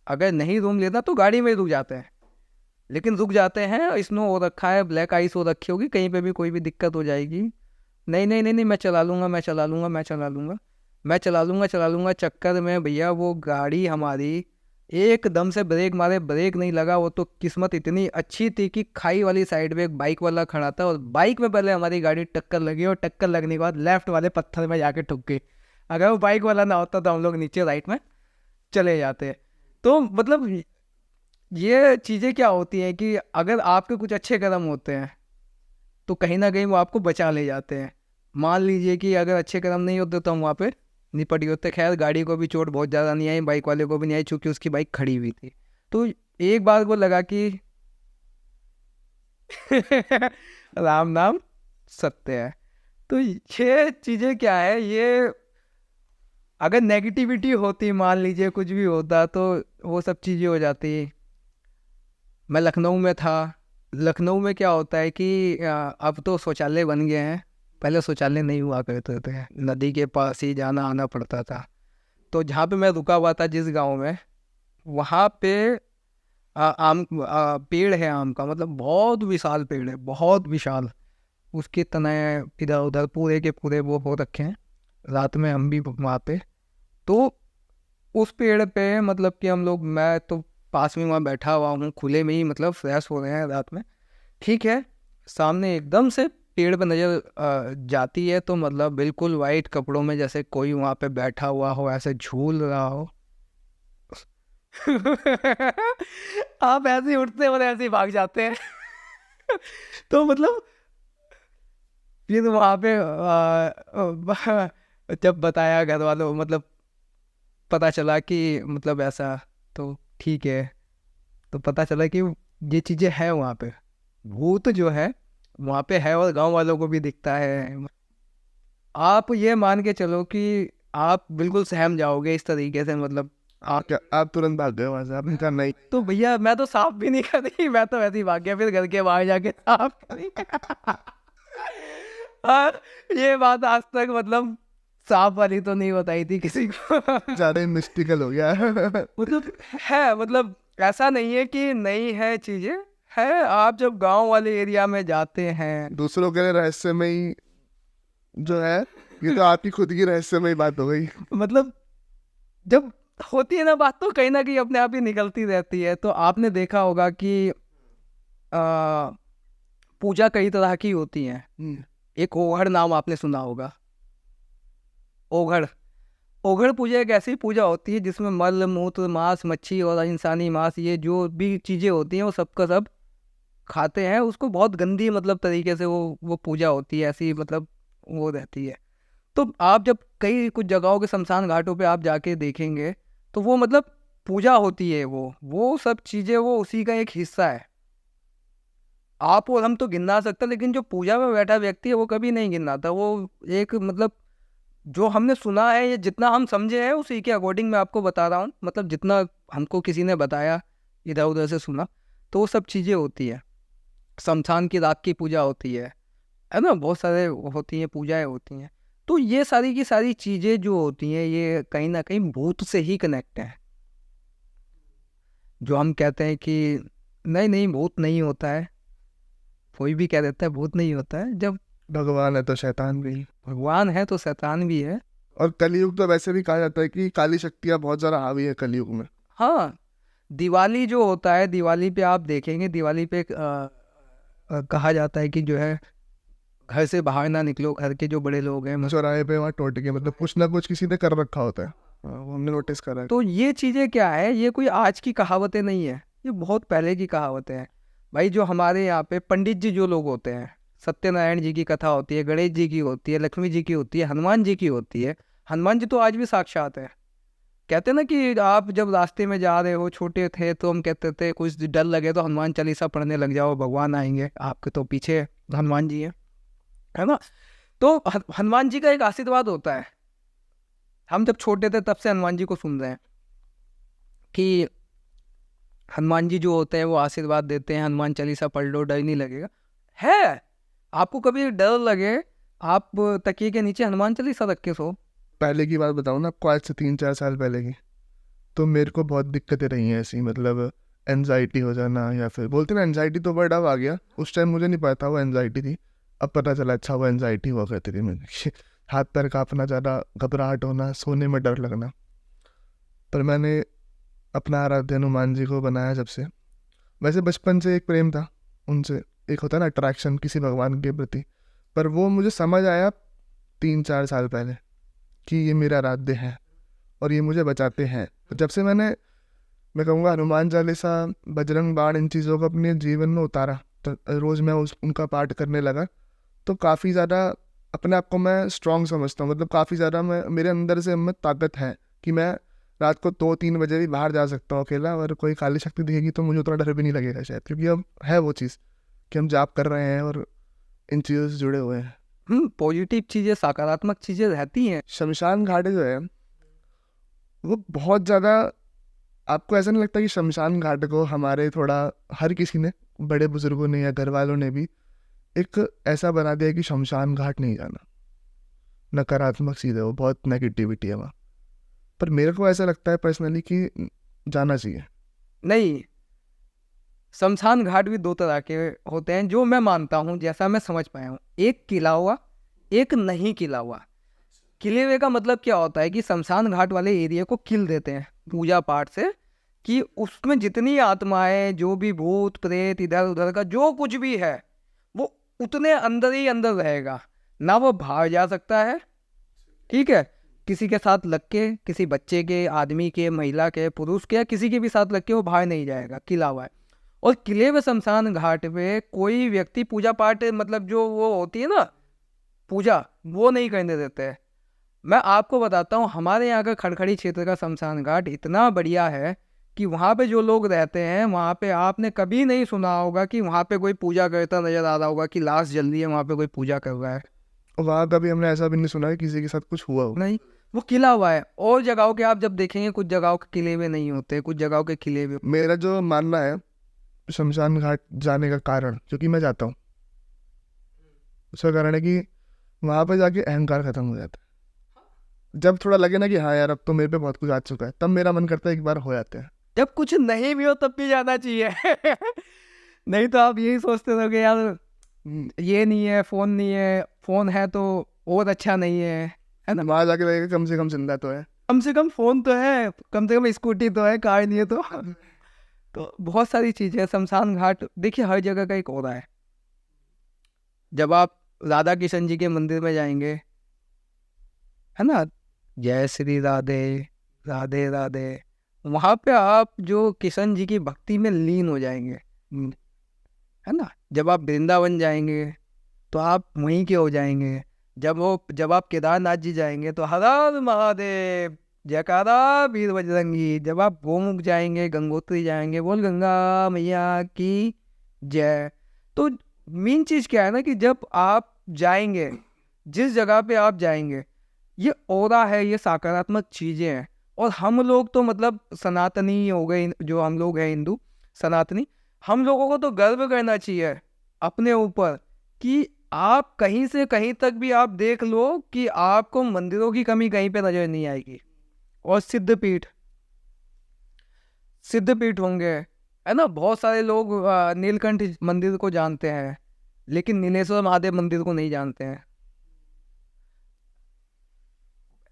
अगर नहीं रूम लेना तो गाड़ी में ही रुक जाते हैं। लेकिन रुक जाते हैं, स्नो हो रखा है, ब्लैक आइस हो रखी होगी, कहीं पे भी कोई भी दिक्कत हो जाएगी। नहीं नहीं नहीं नहीं, मैं चला लूँगा, मैं चला लूँगा, मैं चला लूँगा, मैं चला लूँगा चक्कर में भैया वो गाड़ी हमारी एकदम से ब्रेक मारे, ब्रेक नहीं लगा। वो तो किस्मत इतनी अच्छी थी कि खाई वाली साइड में एक बाइक वाला खड़ा था, और बाइक में पहले हमारी गाड़ी टक्कर लगी, और टक्कर लगने के बाद लेफ्ट वाले पत्थर में जाके ठुक गई। अगर वो बाइक वाला ना होता तो हम लोग नीचे राइट में चले जाते। तो मतलब ये चीज़ें क्या होती हैं कि अगर आपके कुछ अच्छे कदम होते हैं तो कहीं ना कहीं वो आपको बचा ले जाते हैं। मान लीजिए कि अगर अच्छे कदम नहीं होते तो हम वहाँ पे निपट गए होते। खैर गाड़ी को भी चोट बहुत ज़्यादा नहीं आई, बाइक वाले को भी नहीं आई, चूँकि उसकी बाइक खड़ी हुई थी। तो एक बार को लगा कि राम नाम सत्य है। तो ये चीज़ें क्या है, ये अगर नेगेटिविटी होती, मान लीजिए कुछ भी होता, तो वो सब चीज़ें हो जाती। मैं लखनऊ में था। लखनऊ में क्या होता है कि अब तो शौचालय बन गए हैं, पहले शौचालय नहीं हुआ करते थे, नदी के पास ही जाना आना पड़ता था। तो जहाँ पे मैं रुका हुआ था जिस गांव में, वहाँ पे पेड़ है आम का, मतलब बहुत विशाल पेड़ है, बहुत विशाल। उसके तने इधर उधर पूरे के पूरे वो हो रखे हैं। रात में हम भी वहाँ पे, तो उस पेड़ पे मतलब कि हम लोग, मैं तो पास में वहाँ बैठा हुआ हूँ, खुले में ही मतलब फ्रेश हो रहे हैं रात में, ठीक है। सामने एकदम से पेड़ पे नज़र जाती है, तो मतलब बिल्कुल वाइट कपड़ों में जैसे कोई वहाँ पे बैठा हुआ हो, ऐसे झूल रहा हो। आप ऐसे ही उठते और ऐसे ही भाग जाते हैं। तो मतलब फिर वहाँ पे जब बताया घर वालों, मतलब पता चला कि मतलब ऐसा, तो ठीक है, तो पता चला कि ये चीज़ें हैं वहाँ पे, भूत जो है वहाँ पे है, और गांव वालों को भी दिखता है। आप ये मान के चलो कि आप बिल्कुल सहम जाओगे इस तरीके से, मतलब क्या आप तुरंत भाग गए वहां से? आपने कहा नहीं? तो भैया मैं तो साफ भी नहीं करी, मैं तो वैसे ही भाग गया, फिर घर के बाहर जाके साफ करी। और ये बात आज तक मतलब साफ वाली तो नहीं बताई थी किसी को। ज्यादा मिस्टिकल हो गया। मतलब है, मतलब ऐसा नहीं है कि नहीं है, चीजें है। आप जब गांव वाले एरिया में जाते हैं, दूसरों के लिए रहस्यमयी जो है, ये तो आपकी खुद की रहस्यमयी बात हो गई। मतलब जब होती है ना कहीं अपने आप ही निकलती रहती है। तो आपने देखा होगा कि आ, पूजा कई तरह की होती है। एक ओघड़ नाम आपने सुना होगा, ओघड़। ओघड़ पूजा एक ऐसी पूजा होती है जिसमें मल मूत्र मांस मच्छी और इंसानी मांस, ये जो भी चीजें होती हैं वो सबका सब खाते हैं उसको। बहुत गंदी मतलब तरीके से वो पूजा होती है, ऐसी मतलब वो रहती है। तो आप जब कई कुछ जगहों के शमशान घाटों पे आप जाके देखेंगे, तो वो मतलब पूजा होती है, वो सब चीजें वो उसी का एक हिस्सा है। आप और हम तो गिना सकते हैं, लेकिन जो पूजा में बैठा व्यक्ति है वो कभी नहीं गिनाता। वो एक मतलब जो हमने सुना है, ये जितना हम समझे हैं उसी के अकॉर्डिंग मैं आपको बता रहा हूँ, मतलब जितना हमको किसी ने बताया, इधर उधर से सुना, तो वो सब चीज़ें होती है। शमशान की राख की पूजा होती है ना, बहुत सारे होती हैं, पूजाएं होती हैं। तो ये सारी की सारी चीज़ें जो होती हैं, ये कहीं ना कहीं भूत से ही कनेक्ट है। जो हम कहते हैं कि नहीं नहीं भूत नहीं होता है, कोई भी कह देता है भूत नहीं होता है, जब भगवान है तो शैतान भी। भगवान है तो शैतान भी है। और कलयुग तो वैसे भी कहा जाता है कि काली शक्तियां बहुत ज्यादा हावी है कलयुग में। हाँ, दिवाली जो होता है, दिवाली पे आप देखेंगे, दिवाली पे कहा जाता है कि जो है घर से बाहर ना निकलो, घर के जो बड़े लोग हैं चौराहे पे वहाँ टोटके, मतलब कुछ ना कुछ किसी ने कर रखा होता है। वो हमने नोटिस करा है। तो ये चीज़ें क्या है, ये कोई आज की कहावतें नहीं है, ये बहुत पहले की कहावतें हैं भाई। जो हमारे यहाँ पे पंडित जी जो लोग होते हैं, सत्यनारायण जी की कथा होती है, गणेश जी की होती है, लक्ष्मी जी की होती है, हनुमान जी की होती है। हनुमान जी तो आज भी साक्षात है। कहते हैं ना कि आप जब रास्ते में जा रहे हो, छोटे थे तो हम कहते थे कुछ डर लगे तो हनुमान चालीसा पढ़ने लग जाओ, भगवान आएंगे आपके। तो पीछे हनुमान जी है ना। तो हनुमान जी का एक आशीर्वाद होता है। हम जब छोटे थे तब से हनुमान जी को सुन रहे हैं कि हनुमान जी जो होते हैं वो आशीर्वाद देते हैं, हनुमान चालीसा पढ़ लो डर नहीं लगेगा। है, आपको कभी डर लगे, आप तकिए के नीचे हनुमान चालीसा रख के सो। पहले की बात बताऊँ ना आपको, आज से 3-4 साल पहले की, तो मेरे को बहुत दिक्कतें रही हैं ऐसी, मतलब एनजाइटी हो जाना, या फिर बोलते ना एनजाइटी, तो वर्ड अब आ गया, उस टाइम मुझे नहीं पता वो एनजाइटी थी। अब पता चला अच्छा वो एनजाइटी हुआ करती थी मुझे। हाथ पैर कांपना, ज़्यादा घबराहट होना, सोने में डर लगना। पर मैंने अपना आराध्य हनुमान जी को बनाया जब से। वैसे बचपन से एक प्रेम था उनसे, एक होता है ना अट्रैक्शन किसी भगवान के प्रति। पर वो मुझे समझ आया 3-4 साल पहले कि ये मेरा आराध्य है और ये मुझे बचाते हैं। तो जब से मैं कहूँगा हनुमान चालीसा, बजरंग बाण, इन चीज़ों को अपने जीवन में उतारा, तो रोज़ मैं उनका पाठ करने लगा, तो काफ़ी ज़्यादा अपने आप को मैं स्ट्रांग समझता हूँ। मतलब काफ़ी ज़्यादा मैं, मेरे अंदर से में ताकत है कि मैं रात को 2-3 बजे भी बाहर जा सकता हूँ अकेला, और कोई काली शक्ति दिखेगी तो मुझे उतना डर भी नहीं लगेगा शायद, क्योंकि अब है वो चीज़ कि हम जाप कर रहे हैं और इन चीज़ों से जुड़े हुए हैं। पॉजिटिव चीज़ें, सकारात्मक चीज़ें रहती हैं। शमशान घाट जो है वो बहुत ज़्यादा, आपको ऐसा नहीं लगता कि शमशान घाट को हमारे थोड़ा हर किसी ने, बड़े बुजुर्गों ने या घर वालों ने भी एक ऐसा बना दिया कि शमशान घाट नहीं जाना, नकारात्मक चीज़ है वो, बहुत नेगेटिविटी है वहाँ। पर मेरे को ऐसा लगता है पर्सनली कि जाना चाहिए। नहीं, शमशान घाट भी दो तरह के होते हैं जो मैं मानता हूँ, जैसा मैं समझ पाया हूँ। एक किला हुआ, एक नहीं किला हुआ। किले हुए का मतलब क्या होता है कि शमशान घाट वाले एरिया को किल देते हैं पूजा पाठ से, कि उसमें जितनी आत्माएं, जो भी भूत प्रेत इधर उधर का जो कुछ भी है, वो उतने अंदर ही अंदर रहेगा, ना वो बाहर जा सकता है। ठीक है, किसी के साथ लग के, किसी बच्चे के, आदमी के, महिला के, पुरुष के, या किसी के भी साथ लग के वो बाहर नहीं जाएगा, किला हुआ है। और किले में शमशान घाट पे कोई व्यक्ति पूजा पाठ, मतलब जो वो होती है ना पूजा, वो नहीं करने देते हैं। मैं आपको बताता हूँ, हमारे यहाँ का खड़खड़ी क्षेत्र का शमशान घाट इतना बढ़िया है कि वहाँ पे जो लोग रहते हैं, वहाँ पे आपने कभी नहीं सुना होगा कि वहाँ पे कोई पूजा करता नजर आ रहा होगा, कि लाश जल रही है वहाँ पे कोई पूजा कर रहा है। वहाँ कभी हमने ऐसा भी नहीं सुना है किसी के साथ कुछ हुआ हो। नहीं, वो किला हुआ है। और जगहों के आप जब देखेंगे, कुछ जगहों के किले में नहीं होते, कुछ जगहों के किले में। मेरा जो मानना है शमशान घाट जाने का कारण, क्योंकि मैं जाता हूँ, उसका कारण है कि वहाँ पे जाके अहंकार खत्म हो जाता है। जब थोड़ा लगे ना कि हाँ यार अब तो मेरे पे बहुत कुछ आ चुका है, तब मेरा मन करता है एक बार हो जाते हैं। जब कुछ नहीं भी हो तब भी जाना चाहिए। नहीं तो आप यही सोचते रहोगे यार, ये नहीं है, फोन नहीं है, फोन है तो और अच्छा नहीं है ना। वहाँ जाके लगेगा कम से कम जिंदा तो है। कम से कम फोन तो है, कम से कम स्कूटी तो है, कार नहीं है तो बहुत सारी चीजें। शमशान घाट देखिए हर जगह का एक और है। जब आप राधा किशन जी के मंदिर में जाएंगे, है ना, जय श्री राधे, राधे राधे, वहां पे आप जो किशन जी की भक्ति में लीन हो जाएंगे, है ना। जब आप वृंदावन जाएंगे तो आप वहीं के हो जाएंगे। जब आप केदारनाथ जी जाएंगे तो हर हर महादेव, जयकारा वीर बजरंगी। जब आप गोमुख जाएंगे, गंगोत्री जाएंगे, बोल गंगा मैया की जय। तो मेन चीज क्या है ना, कि जब आप जाएंगे, जिस जगह पे आप जाएंगे, ये ऑरा है, ये सकारात्मक चीजें हैं। और हम लोग तो मतलब सनातनी हो गए, जो हम लोग हैं हिंदू सनातनी, हम लोगों को तो गर्व करना चाहिए अपने ऊपर कि आप कहीं से कहीं तक भी आप देख लो कि आपको मंदिरों की कमी कहीं पे नजर नहीं आएगी। और सिद्धपीठ होंगे, है ना। बहुत सारे लोग नीलकंठ मंदिर को जानते हैं, लेकिन नीलेश्वर महादेव मंदिर को नहीं जानते हैं।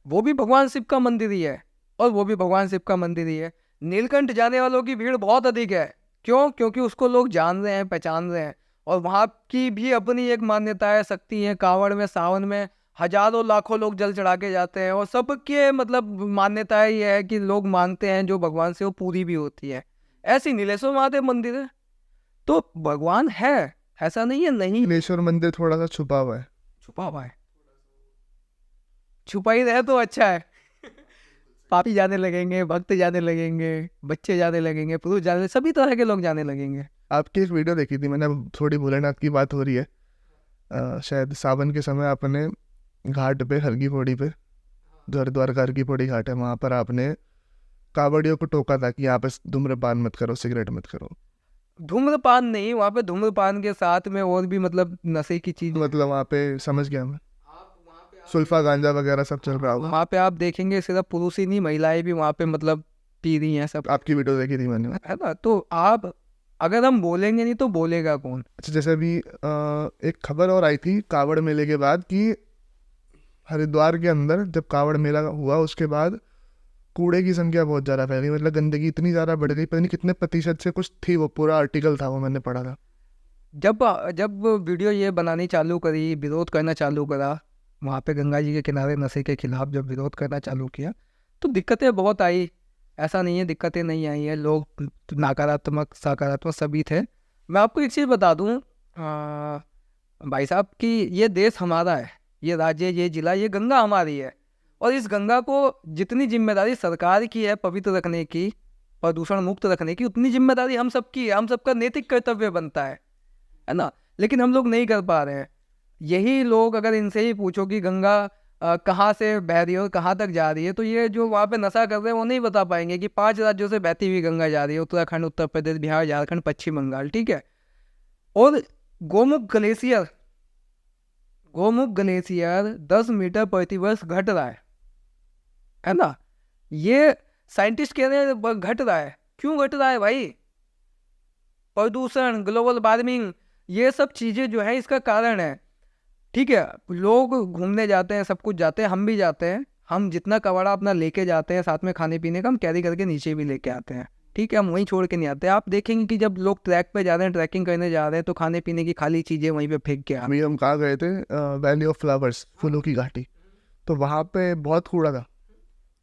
वो भी भगवान शिव का मंदिर ही है, और वो भी भगवान शिव का मंदिर ही है। नीलकंठ जाने वालों की भीड़ बहुत अधिक है। क्यों? क्योंकि उसको लोग जान रहे हैं, पहचान रहे हैं। और वहाँ की भी अपनी एक मान्यता है, शक्ति है। कांवड़ में सावन में हजारों लाखों लोग जल चढ़ा के जाते हैं, और सबके मतलब मान्यता ये है कि लोग मानते हैं जो भगवान से वो पूरी भी होती है। ऐसी नीलेश्वर महादेव मंदिर है, तो भगवान है, ऐसा नहीं है नहीं। नीलेश्वर मंदिर थोड़ा सा छुपा हुआ है। छुपा हुआ है, छुपा ही रहे तो अच्छा है। पापी जाने लगेंगे, भक्त जाने लगेंगे, बच्चे जाने लगेंगे, पुरुष जाने, सभी तरह के लोग जाने लगेंगे। आपकी एक वीडियो देखी थी मैंने, अब थोड़ी भोलेनाथ की बात हो रही है। शायद सावन के समय आपने घाट पे, हरकी पौड़ी पे, जो हरिद्वार का हरकी पौड़ी घाट है, वहाँ पर आपने कावड़ियों को टोका था कि यहाँ पे धूम्रपान मत करो, सिगरेट मत करो। धूम्रपान नहीं, वहाँ पे धूम्रपान के साथ में और भी मतलब नशे की चीज, मतलब वहाँ पे समझ गया मैं, सुल्फा गांजा वगैरह सब चल रहा होगा। वहाँ पे आप देखेंगे सिर्फ पुरुष ही नहीं, महिलाएं भी वहाँ पे मतलब पी रही हैं सब, आपकी वीडियो देखी थी मैंने। है ना। तो आप, अगर हम बोलेंगे नहीं तो बोलेगा कौन। अच्छा, जैसे अभी एक खबर और आई थी कावड़ मेले के बाद कि हरिद्वार के अंदर जब कावड़ मेला हुआ उसके बाद कूड़े की संख्या बहुत ज़्यादा फैल गई, मतलब गंदगी इतनी ज़्यादा बढ़ गई, पता नहीं कितने प्रतिशत से कुछ थी, वो पूरा आर्टिकल था, वो मैंने पढ़ा था। जब जब वीडियो ये बनानी चालू करी, विरोध करना चालू करा, वहाँ पे गंगा जी के किनारे नशे के खिलाफ जब विरोध करना चालू किया, तो दिक्कतें बहुत आई। ऐसा नहीं है दिक्कतें नहीं आई है, लोग नकारात्मक सकारात्मक सभी थे। मैं आपको एक चीज़ बता दूँ भाई साहब, कि ये देश हमारा है, ये राज्य, ये जिला, ये गंगा हमारी है। और इस गंगा को जितनी जिम्मेदारी सरकार की है पवित्र रखने की, प्रदूषण मुक्त रखने की, उतनी जिम्मेदारी हम सबकी है। हम सबका नैतिक कर्तव्य बनता है ना। लेकिन हम लोग नहीं कर पा रहे हैं। यही लोग अगर इनसे ही पूछो कि गंगा कहाँ से बह रही है और कहाँ तक जा रही है, तो ये जो वहाँ पे नशा कर रहे हैं वो नहीं बता पाएंगे कि 5 राज्यों से बहती हुई गंगा जा रही है, उत्तराखंड, उत्तर प्रदेश, बिहार, झारखंड, पश्चिम बंगाल, ठीक है। और गोमुख ग्लेशियर 10 मीटर प्रति वर्ष घट रहा है ना। ये साइंटिस्ट कह रहे हैं घट रहा है। क्यों घट रहा है भाई? प्रदूषण, ग्लोबल वार्मिंग, ये सब चीजें जो है इसका कारण है, ठीक है, लोग घूमने जाते हैं, सब कुछ जाते हैं, हम भी जाते हैं। हम जितना कबाड़ा अपना लेके जाते हैं साथ में खाने पीने का, हम कैरी करके नीचे भी लेके आते हैं। ठीक है, हम वहीं छोड़ के नहीं आते। आप देखेंगे कि जब लोग ट्रैक पे जा रहे हैं, ट्रैकिंग करने जा रहे हैं, तो खाने पीने की खाली चीज़ें वहीं पे फेंक के आते अभी हम कहाँ गए थे, वैली ऑफ फ्लावर्स, फूलों की घाटी। तो वहाँ पे बहुत कूड़ा था,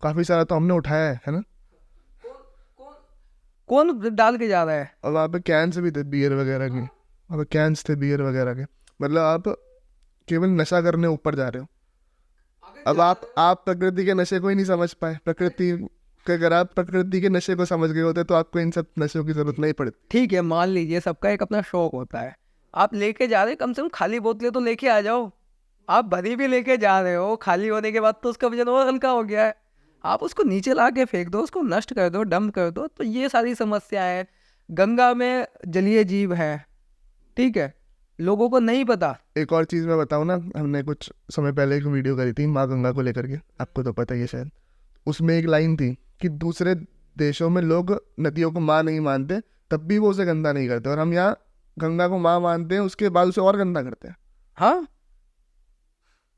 काफ़ी सारा, तो हमने उठाया है ना। हैं। कौन डाल के जा रहा है? और वहाँ पे कैंस भी थे बियर वगैरह के, वहाँ पे कैंस थे बियर वगैरह के। मतलब आप केवल नशा करने ऊपर जा रहे हो। अब आप प्रकृति के नशे को ही नहीं समझ पाए। प्रकृति के, अगर आप प्रकृति के नशे को समझ गए होते तो आपको इन सब नशों की जरूरत नहीं पड़ती। ठीक है, मान लीजिए सबका एक अपना शौक होता है। आप लेके जा रहे हैं, कम से कम खाली बोतलें तो लेके आ जाओ। आप भरी भी लेके जा रहे हो, खाली होने के बाद तो उसका वजन और हल्का हो गया है। आप उसको नीचे ला के फेंक दो, उसको नष्ट कर दो, डंप कर दो, तो ये सारी समस्या है। गंगा में जलीय जीव है, ठीक है, लोगों को नहीं पता। एक और चीज़ मैं बताऊँ ना, हमने कुछ समय पहले एक वीडियो करी थी माँ गंगा को लेकर के, आपको तो पता ही है शायद। उसमें एक लाइन थी कि दूसरे देशों में लोग नदियों को माँ नहीं मानते, तब भी वो उसे गंदा नहीं करते, और हम यहाँ गंगा को माँ मानते हैं, उसके बाद उसे और गंदा करते हैं। हाँ,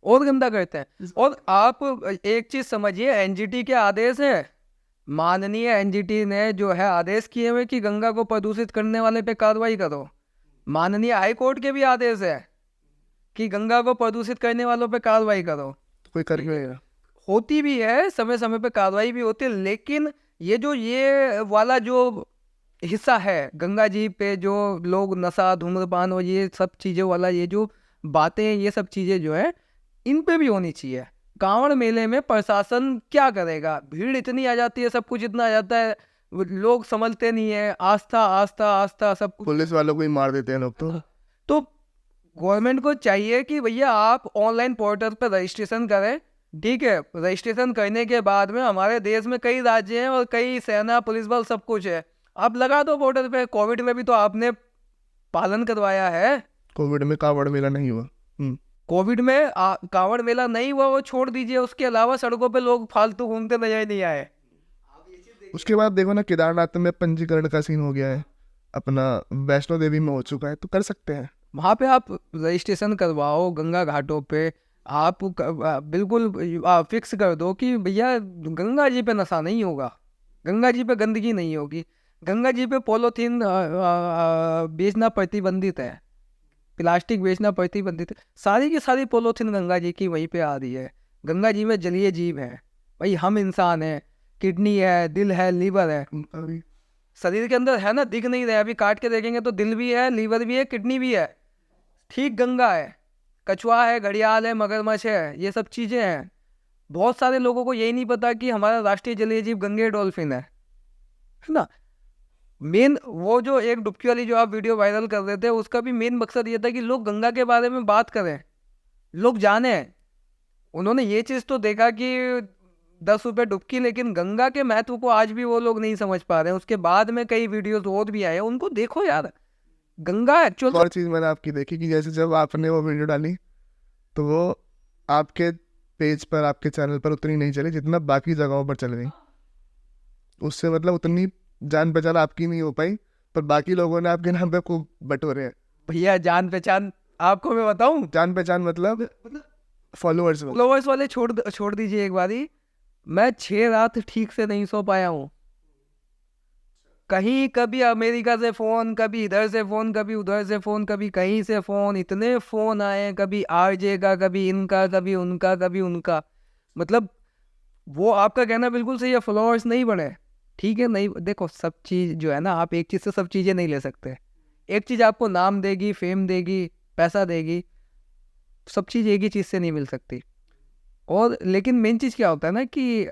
और गंदा करते हैं। और आप एक चीज समझिए, एनजीटी के आदेश है, माननीय एनजीटी ने जो है आदेश किए हुए कि गंगा को प्रदूषित करने वाले पे कार्रवाई करो। माननीय हाई कोर्ट के भी आदेश है कि गंगा को प्रदूषित करने वालों पे कार्रवाई करो। तो कोई कर क्यों नहीं रहा? होती भी है, समय समय पे कार्रवाई भी होती है, लेकिन ये वाला जो हिस्सा है गंगा जी पे, जो लोग नशा धूम्रपान और ये सब चीज़ों वाला, ये जो बातें, ये सब चीज़ें जो है, इन पे भी होनी चाहिए। कांवड़ मेले में प्रशासन क्या करेगा? भीड़ इतनी आ जाती है, सब कुछ इतना आ जाता है, वो लोग समझते नहीं है। आस्था आस्था आस्था सब कुछ। पुलिस वालों को ही मार देते हैं लोग तो गवर्नमेंट को चाहिए कि भैया आप ऑनलाइन पोर्टल पर रजिस्ट्रेशन करें। ठीक है, रजिस्ट्रेशन करने के बाद में हमारे देश में कई राज्य हैं और कई सेना पुलिस बल सब कुछ है, आप लगा दो पोर्टल पे। कोविड में भी तो आपने पालन करवाया है। कोविड में कांवड़ मेला नहीं हुआ। कोविड में कांवड़ मेला नहीं हुआ, वो छोड़ दीजिए, उसके अलावा सड़कों पे लोग फालतू घूमते नजर नहीं आए। उसके बाद देखो ना, केदारनाथ में पंजीकरण का सीन हो गया है, अपना वैष्णो देवी में हो चुका है, तो कर सकते हैं। वहाँ पे आप रजिस्ट्रेशन करवाओ, गंगा घाटों पे आप बिल्कुल फिक्स कर दो कि भैया गंगा जी पे नशा नहीं होगा, गंगा जी पे गंदगी नहीं होगी, गंगा जी पे पॉलीथीन बेचना प्रतिबंधित है, प्लास्टिक बेचना प्रतिबंधित है। सारी की सारी पॉलीथीन गंगा जी की वहीं पे आ रही है। गंगा जी में जलीय जीव है भाई, हम इंसान हैं, किडनी है, दिल है, लीवर है शरीर के अंदर, है ना, दिख नहीं रहा, अभी काट के देखेंगे तो दिल भी है, लीवर भी है, किडनी भी है। ठीक, गंगा है, कछुआ है, घड़ियाल है, मगरमच्छ है, ये सब चीज़ें हैं। बहुत सारे लोगों को यही नहीं पता कि हमारा राष्ट्रीय जलीय जीव गंगे डॉल्फिन है ना। मेन वो जो एक डुबकी वाली जो आप वीडियो वायरल कर रहे थे, उसका भी मेन मकसद ये था कि लोग गंगा के बारे में बात करें, लोग जाने। उन्होंने ये चीज़ तो देखा कि 10 रुपये डुबकी, लेकिन गंगा के महत्व को आज भी वो लोग नहीं समझ पा रहे हैं। उसके बाद में कई वीडियोस और भी आए, उनको देखो यार, गंगा एक्चुअल। और चीज़ मैंने आपकी देखी कि जैसे जब आपने वो वीडियो डाली तो वो आपके पेज पर, आपके चैनल पर उतनी नहीं चली जितना बाकी जगहों पर चल गई। उससे मतलब उतनी जान पहचान आपकी नहीं हो पाई, पर बाकी लोगों ने आपके नाम पे खूब बटोरे हैं। भैया जान पहचान आपको मैं बताऊं, जान पहचान मतलब फॉलोअर्स में। फॉलोअर्स वाले छोड़ दीजिए एक बारी। मैं 6 रात ठीक से नहीं सो पाया हूँ। कहीं कभी अमेरिका से फोन, कभी इधर से फोन, कभी उधर से फोन, कभी कहीं से फोन, इतने फोन आए, कभी आरजे का, कभी इनका, कभी उनका, कभी उनका। मतलब वो आपका कहना बिल्कुल सही है, फॉलोअर्स नहीं बढ़े। ठीक है, नहीं, देखो सब चीज़ जो है ना, आप एक चीज़ से सब चीज़ें नहीं ले सकते। एक चीज़ आपको नाम देगी, फेम देगी, पैसा देगी, सब चीज़ एक ही चीज़ से नहीं मिल सकती। और लेकिन मेन चीज़ क्या होता है ना कि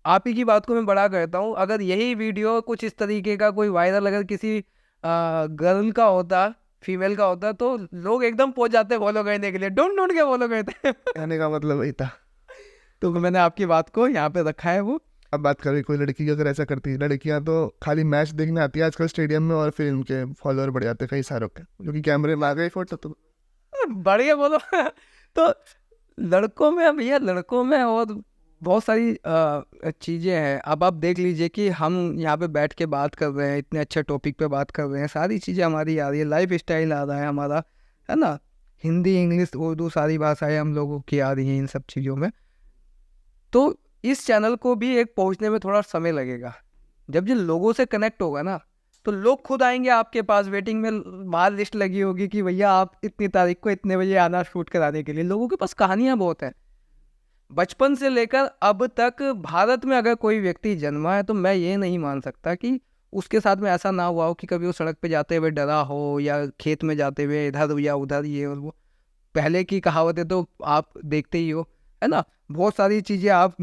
आप ही की बात को मैं बड़ा करता हूँ, अगर यही वीडियो कुछ इस तरीके का कोई वायरल अगर किसी गर्ल का होता, फीमेल का होता, तो लोग एकदम पहुंच जाते फॉलो करने के लिए, ढूंढ ढूंढ के फॉलो करते। कहने का मतलब वही था। तो मैंने आपकी बात को यहाँ पे रखा है। वो अब बात करें कोई लड़की की, अगर ऐसा करती है, लड़कियां तो खाली मैच देखने आती है आजकल स्टेडियम में, और फिर उनके फॉलोअर बढ़ जाते हैं कई सारों के, क्योंकि कैमरे में आ गए फोटो तो। बढ़िया बोलो। तो लड़कों में, भैया लड़कों में और बहुत सारी चीज़ें हैं। अब आप देख लीजिए कि हम यहाँ पे बैठ के बात कर रहे हैं, इतने अच्छे टॉपिक पे बात कर रहे हैं, सारी चीज़ें हमारी आ रही है, लाइफ स्टाइल आ रहा है हमारा, है ना। हिंदी इंग्लिश उर्दू सारी भाषाएं हम लोगों की आ रही हैं इन सब चीज़ों में। तो इस चैनल को भी एक पहुंचने में थोड़ा समय लगेगा। जब ये लोगों से कनेक्ट होगा ना तो लोग खुद आएंगे आपके पास, वेटिंग में बाहर लिस्ट लगी होगी कि भैया आप इतनी तारीख को इतने बजे आना शूट कराने के लिए। लोगों के पास कहानियां बहुत हैं। बचपन से लेकर अब तक भारत में अगर कोई व्यक्ति जन्मा है तो मैं ये नहीं मान सकता कि उसके साथ में ऐसा ना हुआ हो कि कभी वो सड़क पे जाते हुए डरा हो या खेत में जाते हुए इधर या उधर ये और वो। पहले की कहावतें तो आप देखते ही हो, है ना। बहुत सारी चीज़ें आप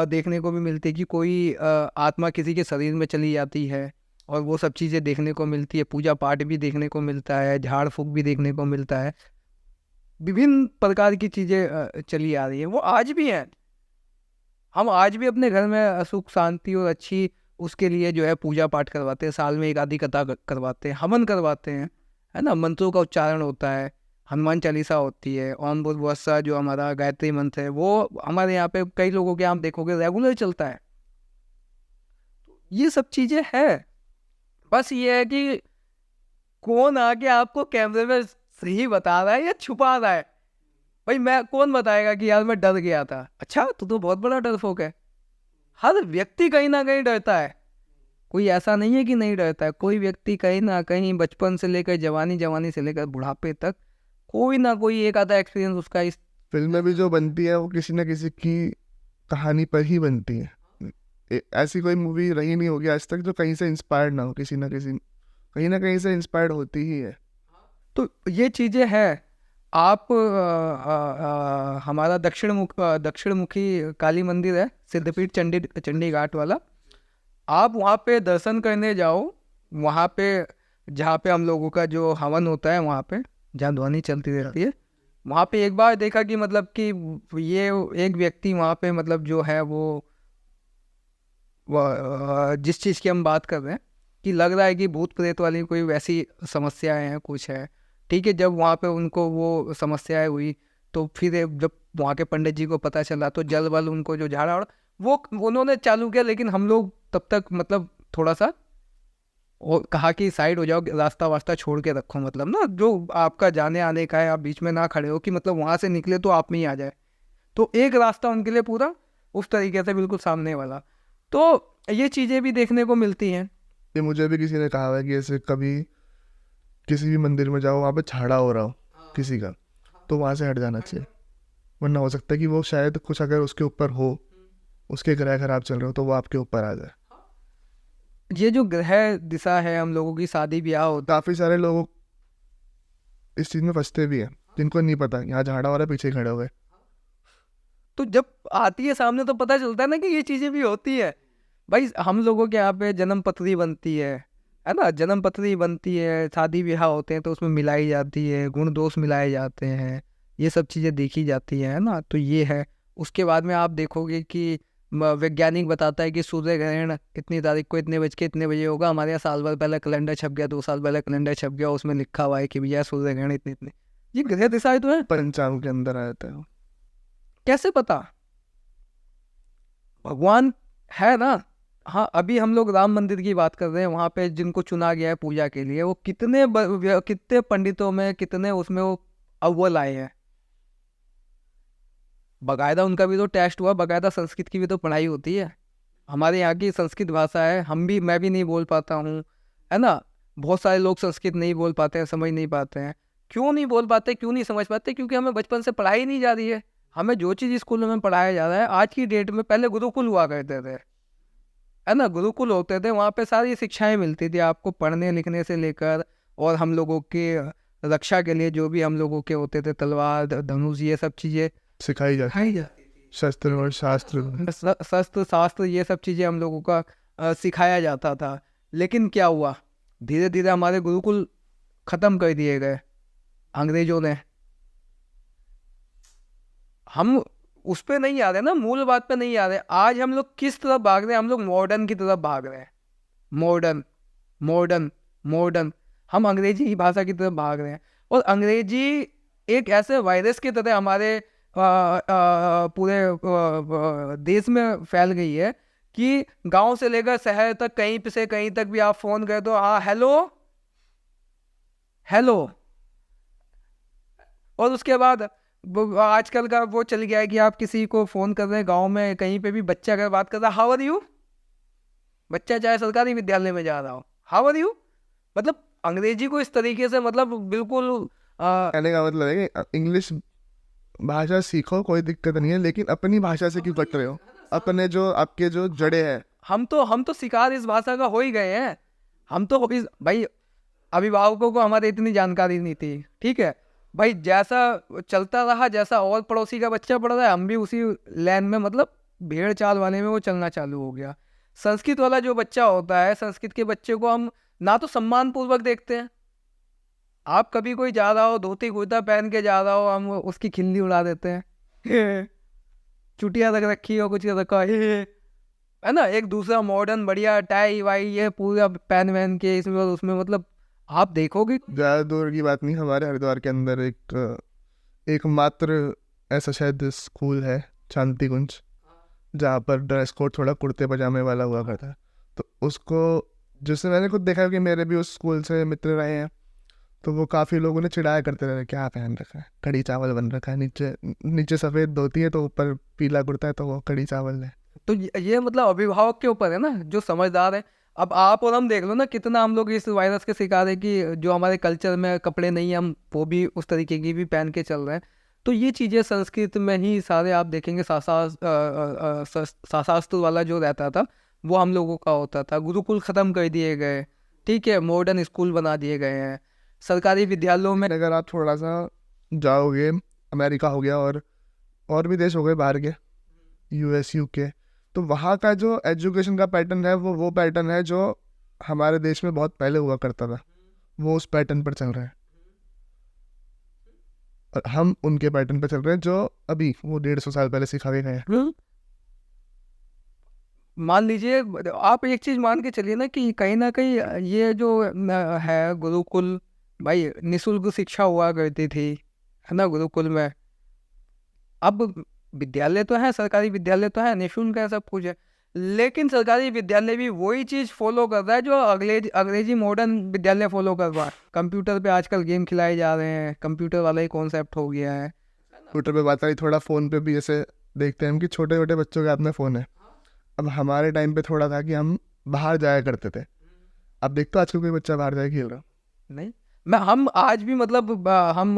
देखने को भी मिलती है कि कोई आत्मा किसी के शरीर में चली जाती है और वो सब चीज़ें देखने को मिलती है। पूजा पाठ भी देखने को मिलता है, झाड़ फूक भी देखने को मिलता है। विभिन्न प्रकार की चीज़ें चली आ रही है, वो आज भी हैं। हम आज भी अपने घर में सुख शांति और अच्छी उसके लिए जो है पूजा पाठ करवाते हैं, साल में एक आधी कथा करवाते हैं, हवन करवाते हैं, है ना। मंत्रों का उच्चारण होता है, हनुमान चालीसा होती है, ओम भूर्भुवस्सुह जो हमारा गायत्री मंत्र है वो हमारे यहाँ पे कई लोगों के यहाँ देखोगे रेगुलर चलता है। ये सब चीज़ें हैं। बस ये है कि कौन आके आपको कैमरे में सही बता रहा है या छुपा रहा है। भाई मैं कौन बताएगा कि यार मैं डर गया था, अच्छा तू तो बहुत बड़ा डरपोक है। हर व्यक्ति कहीं ना कहीं डरता है, कोई ऐसा नहीं है कि नहीं डरता है। कोई व्यक्ति कहीं ना कहीं बचपन से लेकर जवानी, जवानी से लेकर बुढ़ापे तक कोई ना कोई एक आधा एक्सपीरियंस उसका इस फिल्में भी जो बनती है वो किसी न किसी की कहानी पर ही बनती है। ऐसी कोई मूवी रही नहीं होगी आज तक जो कहीं से इंस्पायर्ड ना हो, किसी न किसी कहीं ना कहीं से इंस्पायर्ड होती ही है। तो ये चीज़ें हैं। आप हमारा दक्षिण मुखी काली मंदिर है, सिद्धपीठ चंडी घाट वाला। आप वहाँ पे दर्शन करने जाओ, वहाँ पे जहाँ पे हम लोगों का जो हवन होता है, वहाँ पे जहाँ ध्वनि चलती रहती है, वहाँ पे एक बार देखा कि मतलब कि ये एक व्यक्ति वहाँ पे मतलब जो है वो जिस चीज़ की हम बात कर रहे हैं कि लग रहा है कि भूत प्रेत वाली कोई वैसी समस्याएं हैं, कुछ है। ठीक है, जब वहाँ पे उनको वो समस्याएं हुई तो फिर जब वहाँ के पंडित जी को पता चला तो जल वल उनको जो झाड़ा और वो उन्होंने चालू किया। लेकिन हम लोग तब तक मतलब थोड़ा सा और कहा कि साइड हो जाओ, रास्ता वास्ता छोड़ के रखो, मतलब ना जो आपका जाने आने का है आप बीच में ना खड़े हो कि मतलब वहाँ से निकले तो आप में ही आ जाए। तो एक रास्ता उनके लिए पूरा उस तरीके से बिल्कुल सामने वाला। तो ये चीज़ें भी देखने को मिलती हैं। ये मुझे भी किसी ने कहा है कि ऐसे कभी किसी भी मंदिर में जाओ, वहाँ पे झाड़ा हो रहा हो किसी का, तो वहाँ से हट जाना चाहिए। वरना हो सकता है कि वो शायद कुछ अगर उसके ऊपर हो, उसके ग्रह खराब चल रहे हो, तो वो आपके ऊपर आ जाए। ये जो ग्रह दिशा है, हम लोगों की शादी ब्याह होता काफ़ी सारे लोग इस चीज़ में फंसते भी हैं जिनको नहीं पता यहाँ झाड़ा हो रहा है, पीछे ही खड़े हो गए। तो जब आती है सामने तो पता चलता है ना कि ये चीज़ें भी होती है। भाई हम लोगों के यहाँ पे जन्म पत्री बनती है ना। जन्म पत्री बनती है, शादी ब्याह होते हैं तो उसमें मिलाई जाती है, गुण दोष मिलाए जाते हैं, ये सब चीज़ें देखी जाती है ना। तो ये है। उसके बाद में आप देखोगे कि वैज्ञानिक बताता है कि सूर्य ग्रहण इतनी तारीख को इतने बज के इतने बजे होगा। हमारे यहाँ साल भर पहले कैलेंडर छप गया, 2 साल पहले कैलेंडर छप गया, उसमें लिखा हुआ है कि भैया सूर्य ग्रहण इतने इतने। ये ग्रह दिशाएं तो है, पंचांग के अंदर आ जाता है वो। कैसे पता? भगवान है ना। हाँ, अभी हम लोग राम मंदिर की बात कर रहे हैं, वहाँ पे जिनको चुना गया है पूजा के लिए वो कितने पंडितों में कितने उसमें वो अव्वल आए हैं। बाकायदा उनका भी तो टेस्ट हुआ, बाकायदा संस्कृत की भी तो पढ़ाई होती है। हमारे यहाँ की संस्कृत भाषा है, मैं भी नहीं बोल पाता हूँ, है ना। बहुत सारे लोग संस्कृत नहीं बोल पाते हैं, समझ नहीं पाते हैं। क्यों नहीं बोल पाते, क्यों नहीं समझ पाते? क्योंकि हमें बचपन से पढ़ाई नहीं जा रही है। हमें जो चीज़ स्कूल में पढ़ाया जा रहा है आज की डेट में, पहले गुरुकुल हुआ करते थे, है ना। गुरुकुल होते थे, वहाँ पे सारी शिक्षाएं मिलती थी आपको, पढ़ने लिखने से लेकर और हम लोगों के रक्षा के लिए जो भी हम लोगों के होते थे, तलवार धनुष ये सब चीज़ें सिखाई जाती, सिखाई जाती थी। शस्त्र और शास्त्र। शस्त्र शास्त्र ये सब चीज़ें हम लोगों का सिखाया जाता था। लेकिन क्या हुआ, धीरे धीरे हमारे गुरुकुल ख़त्म कर दिए गए अंग्रेजों ने। हम उस पे नहीं आ रहे ना, मूल बात पे नहीं आ रहे। आज हम लोग किस तरफ भाग रहे हैं? हम लोग मॉडर्न की तरफ भाग रहे हैं। Modern modern modern. हम अंग्रेजी की भाषा की तरफ भाग रहे हैं। और अंग्रेजी एक ऐसे वायरस की तरह हमारे पूरे देश में फैल गई है कि गांव से लेकर शहर तक, कहीं पे से कहीं तक भी आप फोन कर दो, हाँ हेलो हेलो। और उसके बाद आजकल का वो चल गया है कि आप किसी को फ़ोन कर रहे हैं गांव में कहीं पे भी, बच्चा अगर बात कर रहा है हाउ आर यू, बच्चा चाहे सरकारी विद्यालय में जा रहा हो, हाउ आर यू, मतलब अंग्रेजी को इस तरीके से, मतलब बिल्कुल कहने का मतलब है कि इंग्लिश भाषा सीखो, कोई दिक्कत नहीं है, लेकिन अपनी भाषा से क्यों कट रहे हो? अपने जो आपके जो जड़े हैं। हम तो शिकार इस भाषा का हो ही गए हैं। हम तो भाई अभिभावकों को हमारे इतनी जानकारी नहीं थी, ठीक है भाई, जैसा चलता रहा, जैसा और पड़ोसी का बच्चा पढ़ रहा है हम भी उसी लाइन में, मतलब भेड़ चाल वाले में वो चलना चालू हो गया। संस्कृत वाला जो बच्चा होता है, संस्कृत के बच्चे को हम ना तो सम्मान पूर्वक देखते हैं, आप कभी कोई जा रहा हो धोती कुर्ता पहन के जा रहा हो, हम उसकी खिल्ली उड़ा देते हैं चुटिया रख रखी हो, कुछ रखा है ना, एक दूसरा मॉडर्न बढ़िया टाई वाई ये पूरा पहन वहन के इसमें और उसमें, मतलब आप देखोगे। ज़्यादा दूर की बात नहीं, हमारे हरिद्वार के अंदर एक मात्र ऐसा शायद स्कूल है, शांति कुंज, जहाँ पर ड्रेस कोड थोड़ा कुर्ते पजामे वाला हुआ करता है। तो उसको, जैसे मैंने खुद देखा है कि मेरे भी उस स्कूल से मित्र रहे हैं, तो वो काफ़ी लोगों ने चिढ़ाया करते रहे, क्या पहन रखा है, कढ़ी चावल बन रखा है, नीचे नीचे सफ़ेद धोती है तो ऊपर पीला कुर्ता है, तो वो कढ़ी चावल है। तो ये मतलब अभिभावक के ऊपर है ना, जो समझदार है। अब आप और हम देख लो ना, कितना हम लोग इस वायरस के शिकार है कि जो हमारे कल्चर में कपड़े नहीं है, हम वो भी उस तरीके की भी पहन के चल रहे हैं। तो ये चीज़ें संस्कृत में ही सारे आप देखेंगे, शास्त्र वाला जो रहता था वो हम लोगों का होता था। गुरुकुल ख़त्म कर दिए गए, ठीक है, मॉडर्न स्कूल बना दिए गए हैं सरकारी विद्यालयों में। अगर आप थोड़ा सा जाओगे, अमेरिका हो गया और भी देश हो गए बाहर के, यूएस यूके, तो वहाँ का जो एजुकेशन का पैटर्न है वो पैटर्न है जो हमारे देश में बहुत पहले हुआ करता था, वो उस पैटर्न पर चल रहा है, और हम उनके पैटर्न पर चल रहे हैं जो अभी वो 150 साल पहले सिखा के गए हैं। मान लीजिए, आप एक चीज मान के चलिए ना कहीं ये जो है गुरुकुल, भाई निशुल्क शिक्षा हुआ करती थी, है ना, गुरुकुल में। अब विद्यालय तो है, सरकारी विद्यालय तो है, निशुल्क है, सब कुछ है, लेकिन सरकारी विद्यालय भी वही चीज फॉलो कर रहा है जो अंग्रेजी मॉडर्न विद्यालय फॉलो कर रहा है। कंप्यूटर पे आजकल गेम खिलाए जा रहे हैं, कंप्यूटर वाला ही कॉन्सेप्ट हो गया है। ट्विटर पे बात आई, थोड़ा फ़ोन पे भी ऐसे देखते हैं हम कि छोटे छोटे बच्चों के हाथ में फ़ोन है। अब हमारे टाइम पे थोड़ा था कि हम बाहर जाया करते थे, अब देखते हो आजकल कोई बच्चा बाहर जाके खेल रहा? नहीं, हम आज भी मतलब हम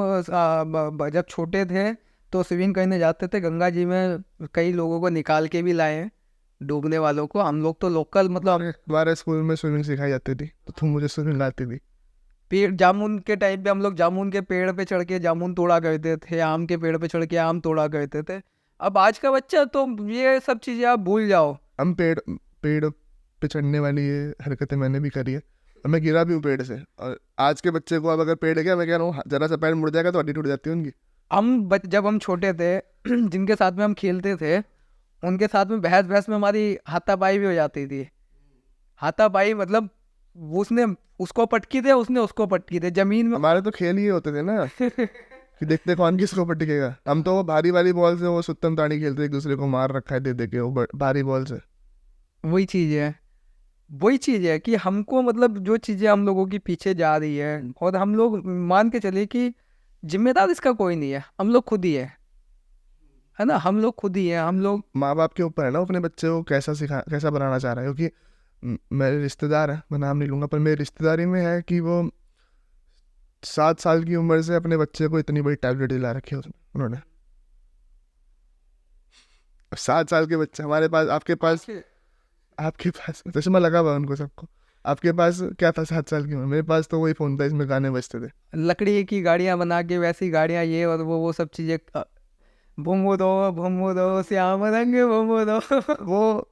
जब छोटे थे तो स्विमिंग करने जाते थे गंगा जी में, कई लोगों को निकाल के भी लाए हैं, डूबने वालों को। हम लोग तो लोकल, मतलब हमारे स्कूल में स्विमिंग सिखाई जाती थी, तो तुम मुझे स्विमिंग आती थी। पेड़ जामुन के टाइम पे हम लोग जामुन के पेड़ पे चढ़ के जामुन तोड़ा करते थे, आम के पेड़ पे चढ़ के आम तोड़ा करते थे। अब आज का बच्चा तो ये सब चीज़ें आप भूल जाओ। हम पेड़ पे चढ़ने वाली ये हरकतें मैंने भी करी है, और मैं गिरा भी हूँ पेड़ से। और आज के बच्चे को अब अगर पेड़ गया, मैं कह रहा हूँ जरा सा पैर मुड़ जाएगा तो हड्डी टूट जाती है उनकी। जब हम छोटे थे जिनके साथ में हम खेलते थे उनके साथ में बहस बहस में हमारी हाथापाई भी हो जाती थी। हाथापाई मतलब उसने उसको पटकी दे, उसने उसको पटकी दे, जमीन में। हमारे तो खेल ही होते थे ना कि देखते कौन किसको पटकेगा। हम तो वो भारी वाली बॉल से वो सुत्तम ताड़ी खेलते, एक दूसरे को मार रखा है दे दे के वो भारी बॉल से। वही चीज़ है, वही चीज़ है कि हमको, मतलब जो चीज़ें हम लोगों की पीछे जा रही है, और हम लोग मान के चलिए कि जिम्मेदार इसका कोई नहीं है, हम लोग खुद ही है ना, हम लोग खुद ही है। हम लोग माँ बाप के ऊपर है ना अपने बच्चे को कैसा बनाना चाह रहा है, क्योंकि मेरे रिश्तेदार हैं, मैं नाम नहीं लूँगा, पर मेरी रिश्तेदारी में है कि वो 7 साल की उम्र से अपने बच्चे को इतनी बड़ी टैबलेट दिला रखी है उन्होंने। 7 साल के बच्चे हमारे पास, आपके पास चश्मा लगा हुआ है उनको सबको, आपके पास क्या था 7 साल की उम्र? मेरे पास तो वही फ़ोन था, इसमें गाने बजते थे। लकड़ी की गाड़ियाँ बना के, वैसी गाड़ियाँ ये और वो सब चीज़ें, भूमो दो श्याम रंग भूमो दो वो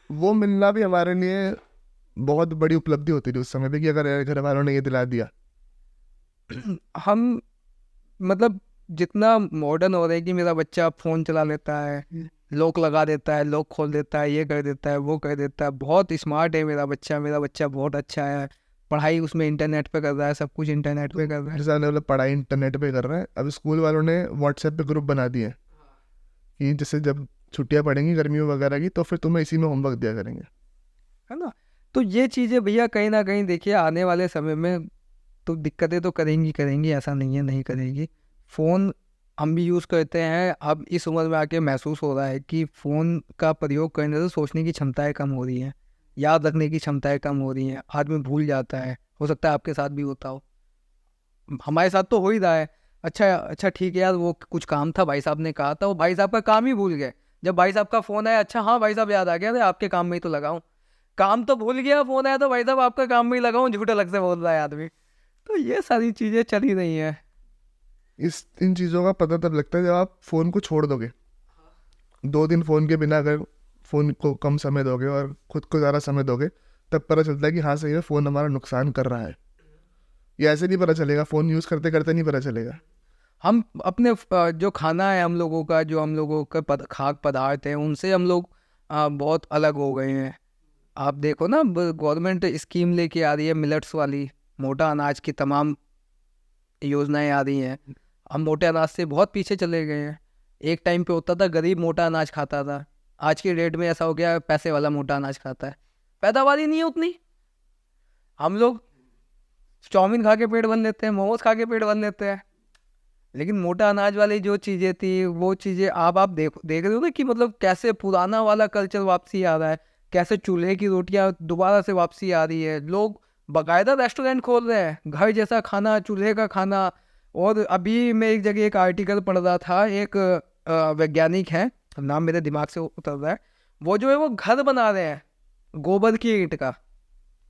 वो मिलना भी हमारे लिए बहुत बड़ी उपलब्धि होती थी उस समय पे, कि अगर घर वालों ने ये दिला दिया। हम मतलब जितना मॉडर्न हो रहा है कि मेरा बच्चा फ़ोन चला लेता है, लॉक लगा देता है, लॉक खोल देता है, ये कर देता है, वो कर देता है, बहुत स्मार्ट है मेरा बच्चा बहुत अच्छा है, पढ़ाई उसमें इंटरनेट पे कर रहा है, सब कुछ इंटरनेट पे कर रहा है। जैसे मतलब पढ़ाई इंटरनेट पे कर रहे हैं, अब स्कूल वालों ने व्हाट्सएप पे ग्रुप बना दिए कि जैसे जब छुट्टियां पड़ेंगी गर्मियों वगैरह की, तो फिर तुम्हें इसी में होमवर्क दिया करेंगे। है ना, तो ये चीज़ें भैया कहीं ना कहीं देखिए आने वाले समय में तो दिक्कतें तो करेंगी, ऐसा नहीं है नहीं करेगी। फ़ोन हम भी यूज़ करते हैं। अब इस उम्र में आके महसूस हो रहा है कि फ़ोन का प्रयोग करने से सोचने की क्षमताएं कम हो रही हैं, याद रखने की क्षमताएं कम हो रही हैं, आदमी भूल जाता है। हो सकता है आपके साथ भी होता हो, हमारे साथ तो हो ही रहा है। अच्छा अच्छा ठीक है यार, वो कुछ काम था, भाई साहब ने कहा था, वो भाई साहब का काम ही भूल गए। जब भाई साहब का फ़ोन आया, अच्छा हाँ भाई साहब याद आ गया, अरे आपके काम में ही तो लगाऊं, काम तो भूल गया, फ़ोन आया तो भाई साहब आपका काम में ही लगाऊं, झूठ अलग से बोल रहा है आदमी। तो ये सारी चीज़ें चली रही हैं। इन चीज़ों का पता तब लगता है जब आप फ़ोन को छोड़ दोगे। 2 दिन फ़ोन के बिना अगर फ़ोन को कम समय दोगे और खुद को ज़्यादा समय दोगे, तब पता चलता है कि हाँ सही में फ़ोन हमारा नुकसान कर रहा है। ये ऐसे नहीं पता चलेगा, फ़ोन यूज़ करते करते नहीं पता चलेगा। हम अपने जो खाना है हम लोगों का, जो हम लोगों का खाद्य पदार्थ है, उनसे हम लोग बहुत अलग हो गए हैं। आप देखो ना, गवर्नमेंट स्कीम लेके आ रही है मिलेट्स वाली, मोटा अनाज की तमाम योजनाएं आ रही हैं। हम मोटे अनाज से बहुत पीछे चले गए हैं। एक टाइम पे होता था गरीब मोटा अनाज खाता था, आज की डेट में ऐसा हो गया पैसे वाला मोटा अनाज खाता है। पैदावार ही नहीं है उतनी। हम लोग चाउमीन खा के पेट भर लेते हैं, मोमोज खा के पेट भर लेते हैं, लेकिन मोटा अनाज वाली जो चीज़ें थी वो चीज़ें आप देख रहे हो ना कि मतलब कैसे पुराना वाला कल्चर वापसी आ रहा है, कैसे चूल्हे की रोटियां दोबारा से वापसी आ रही है। लोग बाकायदा रेस्टोरेंट खोल रहे हैं, घर जैसा खाना, चूल्हे का खाना। और अभी मैं एक जगह एक आर्टिकल पढ़ रहा था, एक वैज्ञानिक है, नाम मेरे दिमाग से उतर रहा है, वो जो है वो घर बना रहे हैं गोबर की ईंट का।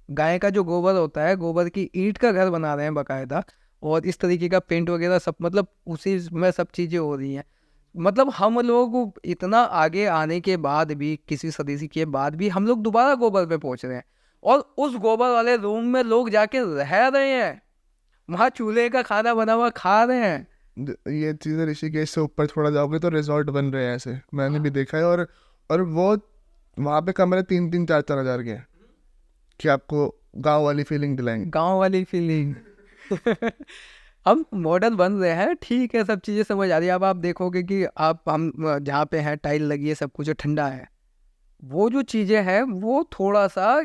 गाय का जो गोबर होता है, गोबर की ईंट का घर बना रहे हैं बाकायदा। और इस तरीके का पेंट वगैरह सब, मतलब उसी में सब चीज़ें हो रही हैं। मतलब हम लोग इतना आगे आने के बाद भी, किसी सदी के बाद भी, हम लोग दोबारा गोबर पे पहुंच रहे हैं। और उस गोबर वाले रूम में लोग जाके रह रहे हैं, वहाँ चूल्हे का खाना बना हुआ खा रहे हैं। ये चीज़ें ऋषिकेश से ऊपर थोड़ा जाओगे तो रिजॉर्ट बन रहे हैं ऐसे, मैंने भी देखा है। और वो वहाँ पे कमरे 3-3, 4-4 हज़ार के हैं कि आपको गांव वाली फीलिंग दिलाएंगे। गांव वाली फीलिंग। हम मॉडर्न बन रहे हैं, ठीक है, सब चीज़ें समझ आ रही है। अब आप देखोगे कि हम जहाँ पे हैं टाइल लगी है, सब कुछ ठंडा है। वो जो चीज़ें हैं वो थोड़ा सा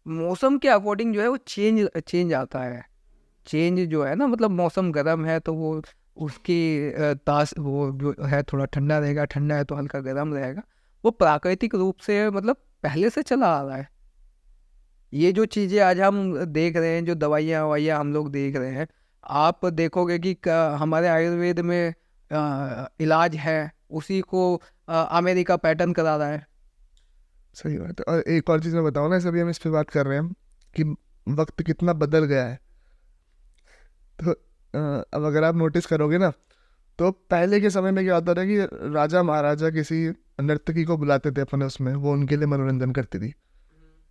मौसम के अकॉर्डिंग जो है वो चेंज चेंज आता है। चेंज जो है ना, मतलब मौसम गर्म है तो वो उसकी तास वो जो है थोड़ा ठंडा रहेगा, ठंडा है तो हल्का गर्म रहेगा। वो प्राकृतिक रूप से मतलब पहले से चला आ रहा है। ये जो चीज़ें आज हम देख रहे हैं, जो दवाइयाँ ववाइयाँ हम लोग देख रहे हैं, आप देखोगे कि हमारे आयुर्वेद में इलाज है, उसी को अमेरिका पैटर्न करा रहा है। सही बात है। और एक और चीज़ मैं बताऊँ ना, सभी हम इस पे बात कर रहे हैं कि वक्त कितना बदल गया है। तो अब अगर आप नोटिस करोगे ना, तो पहले के समय में क्या होता था कि राजा महाराजा किसी नर्तकी को बुलाते थे अपने उसमें, वो उनके लिए मनोरंजन करती थी।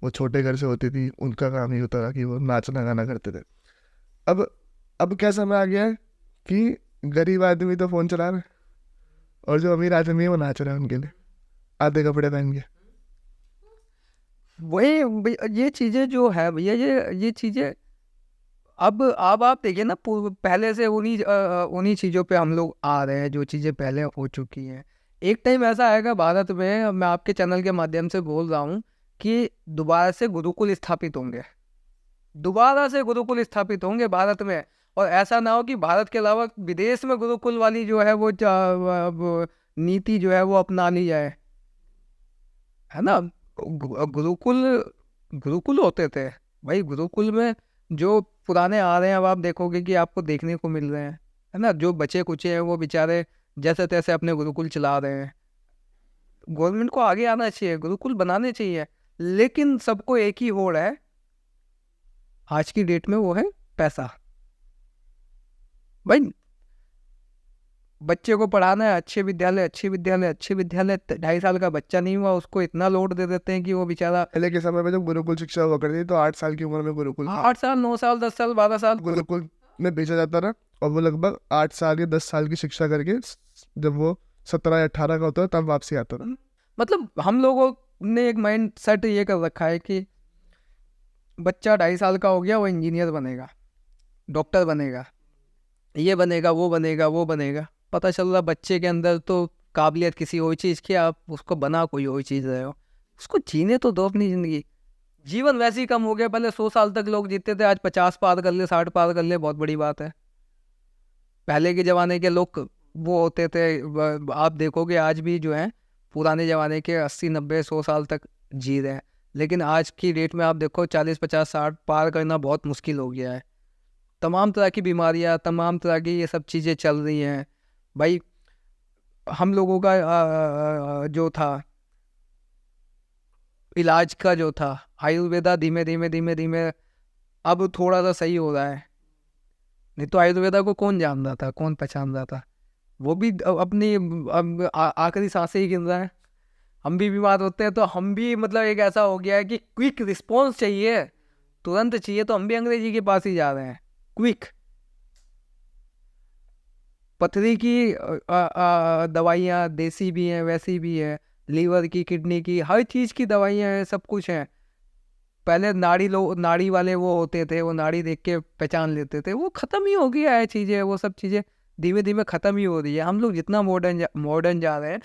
वो छोटे घर से होती थी, उनका काम ही होता था कि वो नाचना गाना करते थे। अब अब क्या समय आ गया है कि गरीब आदमी तो फ़ोन चला रहे हैं, और जो अमीर आदमी है वो नाच रहा है उनके लिए, आधे कपड़े पहन के। ये चीज़ें जो है भैया, ये चीज़ें अब आप देखिए ना, पहले से उन्हीं चीज़ों पे हम लोग आ रहे हैं जो चीज़ें पहले हो चुकी हैं। एक टाइम ऐसा आएगा भारत में, मैं आपके चैनल के माध्यम से बोल रहा हूँ, कि दोबारा से गुरुकुल स्थापित होंगे, दोबारा से गुरुकुल स्थापित होंगे भारत में। और ऐसा ना हो कि भारत के अलावा विदेश में गुरुकुल वाली जो है वो नीति जो है वो अपना ली जाए, है ना। गुरुकुल गुरुकुल होते थे भाई, गुरुकुल में जो पुराने आ रहे हैं, अब आप देखोगे कि आपको देखने को मिल रहे हैं, है ना। जो बचे कुचे हैं वो बेचारे जैसे तैसे अपने गुरुकुल चला रहे हैं। गवर्नमेंट को आगे आना चाहिए, गुरुकुल बनाने चाहिए, लेकिन सबको एक ही होड़ है आज की डेट में, वो है पैसा। भाई बच्चे को पढ़ाना है, अच्छे विद्यालय, अच्छे विद्यालय, अच्छे विद्यालय, 2.5 साल का बच्चा नहीं हुआ उसको इतना लोड दे देते हैं कि वो बेचारा पहले के समय में जब गुरुकुल शिक्षा हुआ करती थी तो 8 साल की उम्र में गुरुकुल 8 साल, 9 साल, 10 साल, 12 साल गुरुकुल में भेजा जाता था। और वो लगभग 8 साल या 10 साल की शिक्षा करके जब वो 17 या 18 का होता था तब वापसी आता था। मतलब हम लोगों ने एक माइंड सेट ये कर रखा है कि बच्चा 2.5 साल का हो गया वो इंजीनियर बनेगा, डॉक्टर बनेगा, ये बनेगा, वो बनेगा, वो बनेगा। पता चल रहा बच्चे के अंदर तो काबिलियत किसी और चीज़ की, आप उसको बना कोई और चीज़ रहे हो। उसको जीने तो दो अपनी ज़िंदगी। जीवन वैसे ही कम हो गया, पहले 100 साल तक लोग जीते थे, आज 50 पार कर ले, 60 पार कर ले, बहुत बड़ी बात है। पहले के ज़माने के लोग वो होते थे, आप देखोगे आज भी जो है पुराने ज़माने के 80 90 100 साल तक जी रहे हैं। लेकिन आज की डेट में आप देखो 40 50 60 पार करना बहुत मुश्किल हो गया है। तमाम तरह की बीमारियां, तमाम तरह की ये सब चीज़ें चल रही हैं भाई। हम लोगों का जो था इलाज का जो था आयुर्वेदा, धीमे धीमे धीमे धीमे अब थोड़ा सा सही हो रहा है। नहीं तो आयुर्वेदा को कौन जान रहा था, कौन पहचान रहा था? वो भी अपनी आखिरी सांसें ही गिन रहा है। हम भी बीमार होते हैं तो हम भी मतलब एक ऐसा हो गया है कि क्विक रिस्पॉन्स चाहिए, तुरंत चाहिए, तो हम भी अंग्रेजी के पास ही जा रहे हैं। क्विक पथरी की दवाइयाँ देसी भी हैं, वैसी भी हैं, लीवर की, किडनी की, हर चीज़ की दवाइयाँ हैं, सब कुछ हैं। पहले नाड़ी वाले वो होते थे, वो नाड़ी देख के पहचान लेते थे, वो ख़त्म ही हो गया है चीज़ें, वो सब चीज़ें धीमे धीमे ख़त्म ही हो रही है। हम लोग जितना मॉडर्न जा रहे हैं,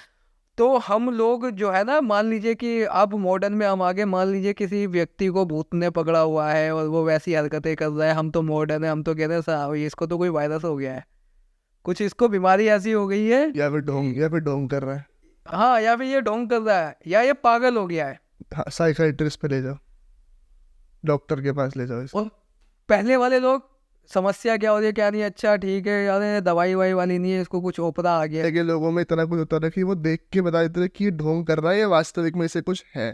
तो हम लोग जो है ना, मान लीजिए कि अब मॉडर्न में हम आगे, मान लीजिए किसी व्यक्ति को भूत ने पकड़ा हुआ है और वो वैसी हरकतें कर रहा है, हम तो मॉडर्न है, हम तो कह रहे हैं साहब इसको तो कोई वायरस हो गया है, कुछ इसको बीमारी ऐसी हो गई है, या फिर ढोंग कर रहा है। हाँ, या फिर ये ढोंग कर रहा है, या ये पागल हो गया है। हाँ, साइकाइट्रिस्ट पे ले जाओ, डॉक्टर के पास ले जाओ इसको। और पहले वाले लोग समस्या क्या हो रही है क्या नहीं, अच्छा ठीक है यार, ये दवाई वाई वाली नहीं है, इसको कुछ ओपरा आ गया। लेकिन लोगों में इतना कुछ होता था कि वो देख के बता देते थे कि ये ढोंग कर रहा है या वास्तविक में इसे कुछ है।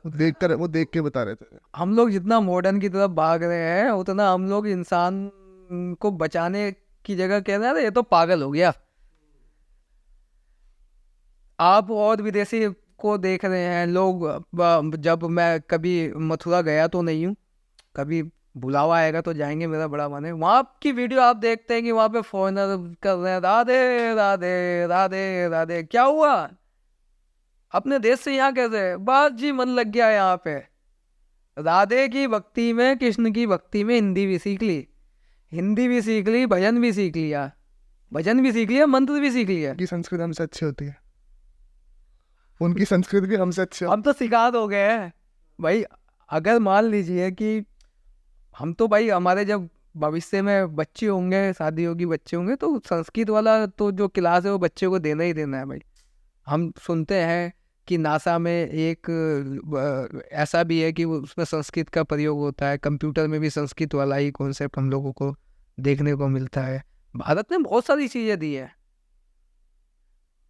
वो देख के बता रहे थे। हम लोग जितना मॉडर्न की तरफ भाग रहे हैं, उतना हम लोग इंसान को बचाने की जगह कह रहे हैं ये तो पागल हो गया। आप और विदेशी को देख रहे हैं लोग, जब मैं कभी मथुरा गया तो नहीं हूँ, कभी बुलावा आएगा तो जाएंगे, मेरा बड़ा मन है। वहाँ की वीडियो आप देखते हैं कि वहाँ पे फॉरेनर कर रहे हैं राधे राधे राधे राधे, क्या हुआ? अपने देश से यहाँ कैसे? बस जी मन लग गया यहाँ पे, राधे की भक्ति में, कृष्ण की भक्ति में हिंदी भी सीख ली, हिंदी भी सीख ली, भजन भी सीख लिया, भजन भी सीख लिया, मंत्र भी सीख लिया। उनकी संस्कृति हमसे अच्छी होती है, उनकी संस्कृति भी हमसे अच्छी हम तो शिकार हो गए हैं भाई। अगर मान लीजिए कि हम तो भाई, हमारे जब भविष्य में बच्चे होंगे, शादी होगी, बच्चे होंगे, तो संस्कृत वाला तो जो क्लास है वो बच्चे को देना ही देना है भाई। हम सुनते हैं कि नासा में एक ऐसा भी है कि उसमें संस्कृत का प्रयोग होता है, कंप्यूटर में भी संस्कृत वाला ही कॉन्सेप्ट हम लोगों को देखने को मिलता है। भारत ने बहुत सारी चीज़ें दी है,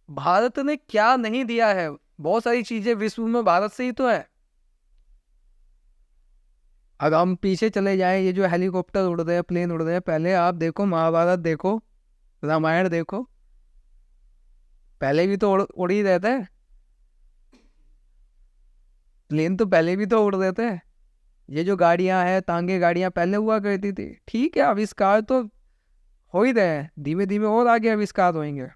भारत ने क्या नहीं दिया है, बहुत सारी चीज़ें विश्व में भारत से ही तो है। अगर हम पीछे चले जाएं, ये जो हेलीकॉप्टर उड़ रहे हैं, प्लेन उड़ रहे हैं, पहले आप देखो, महाभारत देखो, रामायण देखो, पहले भी तो उड़ ही रहे थे, प्लेन तो पहले भी तो उड़ रहे थे। ये जो गाड़ियां हैं, तांगे गाड़ियां पहले हुआ करती थी, ठीक है, आविष्कार तो हो ही रहे हैं, धीमे धीमे और आगे आविष्कार होंगे।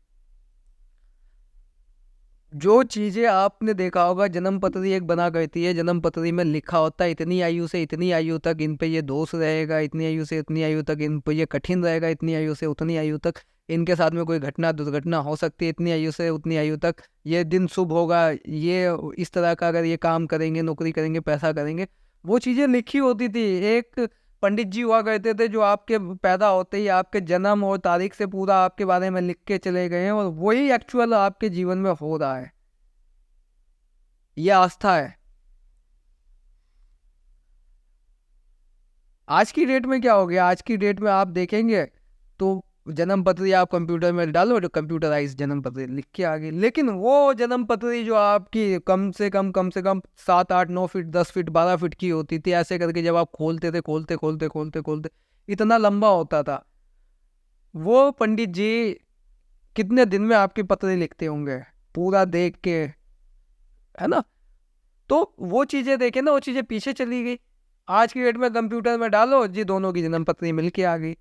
जो चीजें आपने देखा होगा, जन्म पत्री एक बना करती है, जन्म पत्री में लिखा होता है इतनी आयु से इतनी आयु तक इन पे ये दोष रहेगा, इतनी आयु से इतनी आयु तक इन पे ये कठिन रहेगा, इतनी आयु से उतनी आयु तक इनके साथ में कोई घटना दुर्घटना हो सकती है, इतनी आयु से उतनी आयु तक ये दिन शुभ होगा, ये इस तरह का अगर ये काम करेंगे, नौकरी करेंगे, पैसा करेंगे, वो चीजें लिखी होती थी। एक पंडित जी हुआ करते थे जो आपके पैदा होते ही आपके जन्म और तारीख से पूरा आपके बारे में लिख के चले गए हैं, और वही एक्चुअल आपके जीवन में हो रहा है। ये आस्था है। आज की डेट में क्या हो गया, आज की डेट में आप देखेंगे तो जन्म पत्री आप कंप्यूटर में डालो, जो कंप्यूटराइज जन्म पत्री लिख के आ गई। लेकिन वो जन्म पत्री जो आपकी कम से कम 7 8 9 फीट 10 फीट 12 फीट की होती थी, ऐसे करके जब आप खोलते थे, खोलते खोलते खोलते खोलते इतना लंबा होता था, वो पंडित जी कितने दिन में आपकी पत्री लिखते होंगे पूरा देख के, है ना? तो वो चीजें देखे ना, वो चीजें पीछे चली गई। आज की डेट में कंप्यूटर में डालो जी, दोनों की जन्म पत्री मिल के आ गई।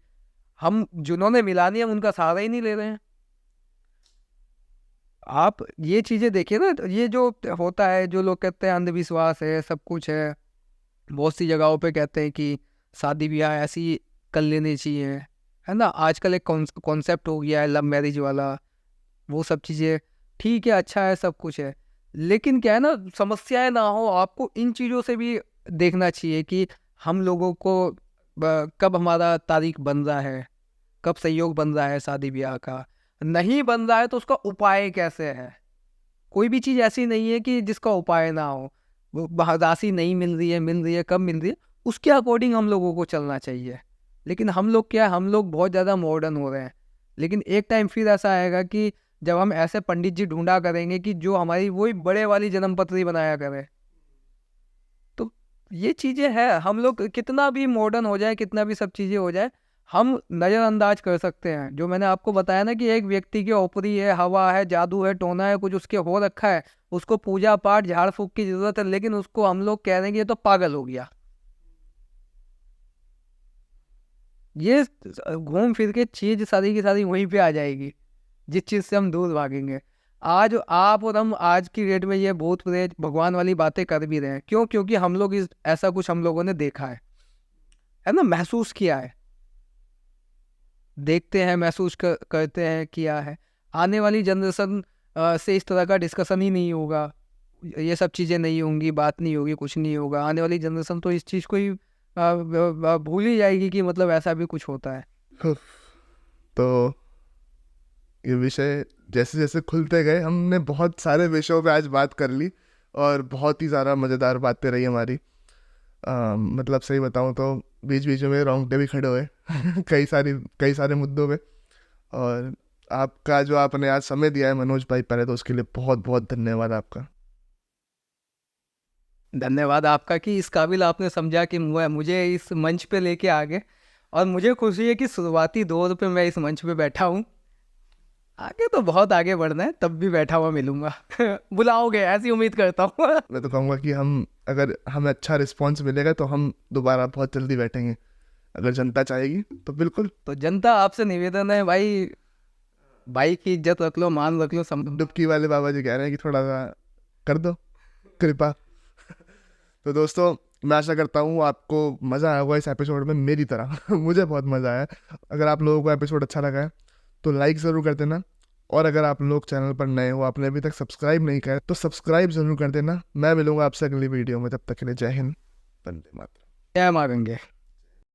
हम जिन्होंने मिलानी, हम उनका सहारा ही नहीं ले रहे हैं। आप ये चीजें देखिए ना, तो ये जो होता है, जो लोग कहते हैं अंधविश्वास है, सब कुछ है, बहुत सी जगहों पे कहते हैं कि शादी ब्याह ऐसी कर लेनी चाहिए, है ना? आजकल एक कॉन्सेप्ट हो गया है लव मैरिज वाला, वो सब चीज़ें ठीक है, अच्छा है, सब कुछ है, लेकिन क्या है ना, समस्याएं ना हो, आपको इन चीज़ों से भी देखना चाहिए कि हम लोगों को कब हमारा तारीख बन रहा है, कब सहयोग बन रहा है शादी ब्याह का, नहीं बन रहा है तो उसका उपाय कैसे है। कोई भी चीज़ ऐसी नहीं है कि जिसका उपाय ना हो। वो राशि नहीं मिल रही है, कब मिल रही है, उसके अकॉर्डिंग हम लोगों को चलना चाहिए। लेकिन हम लोग क्या है, हम लोग बहुत ज़्यादा मॉडर्न हो रहे हैं। लेकिन एक टाइम फिर ऐसा आएगा कि जब हम ऐसे पंडित जी ढूंढा करेंगे कि जो हमारी वही बड़े वाली जन्म पत्री बनाया करें। तो ये चीज़ें हैं, हम लोग कितना भी मॉडर्न हो जाए, कितना भी सब चीज़ें हो जाए, हम नज़रअंदाज कर सकते हैं। जो मैंने आपको बताया ना कि एक व्यक्ति के ऊपरी है, हवा है, जादू है, टोना है, कुछ उसके हो रखा है, उसको पूजा पाठ झाड़ फूक की जरूरत है, लेकिन उसको हम लोग कह देंगे ये तो पागल हो गया। ये घूम फिर के चीज सारी की सारी वहीं पे आ जाएगी, जिस चीज से हम दूर भागेंगे। आज आप और हम आज की डेट में ये भूत प्रेत भगवान वाली बातें कर भी रहे हैं, क्यों? क्योंकि हम लोग इस ऐसा कुछ हम लोगों ने देखा है ना, महसूस किया है। देखते हैं, महसूस करते हैं, किया है। आने वाली जनरेशन से इस तरह का डिस्कशन ही नहीं होगा, ये सब चीज़ें नहीं होंगी, बात नहीं होगी, कुछ नहीं होगा। आने वाली जनरेशन तो इस चीज़ को ही भूल ही जाएगी कि मतलब ऐसा भी कुछ होता है। तो ये विषय जैसे जैसे खुलते गए, हमने बहुत सारे विषयों पे आज बात कर ली और बहुत ही ज़्यादा मज़ेदार बातें रही हमारी। मतलब सही बताऊँ तो बीच बीच में रोंगटे भी खड़े हुए कई सारे मुद्दों पे। और आपका जो आपने आज समय दिया है मनोज भाई, पहले तो उसके लिए बहुत बहुत धन्यवाद आपका। धन्यवाद आपका कि इस काबिल आपने समझा कि मुझे इस मंच पे लेके आ गए। और मुझे खुशी है कि शुरुआती दौर पे मैं इस मंच पे बैठा हूँ। आगे तो बहुत आगे बढ़ना है, तब भी बैठा हुआ मिलूंगा। बुलाओगे ऐसी उम्मीद करता हूँ। मैं तो कहूँगा कि अगर हमें अच्छा रिस्पॉन्स मिलेगा तो हम दोबारा बहुत जल्दी बैठेंगे, अगर जनता चाहेगी तो बिल्कुल। तो जनता आपसे निवेदन है भाई, भाई की इज्जत रख लो, मान रख लो, डुबकी वाले बाबा जी कह रहे हैं कि थोड़ा सा कर दो कृपा। तो दोस्तों, मैं आशा करता हूँ आपको मज़ा आया होगा इस एपिसोड में मेरी तरह। मुझे बहुत मज़ा आया। अगर आप लोगों को एपिसोड अच्छा लगा है तो लाइक ज़रूर कर देना। और अगर आप लोग चैनल पर नए हो, आपने अभी तक सब्सक्राइब नहीं किया तो सब्सक्राइब ज़रूर कर देना। मैं मिलूंगा आपसे अगली वीडियो में, तब तक के लिए जय हिंद, वंदे मातरम। जय माँ गंगे।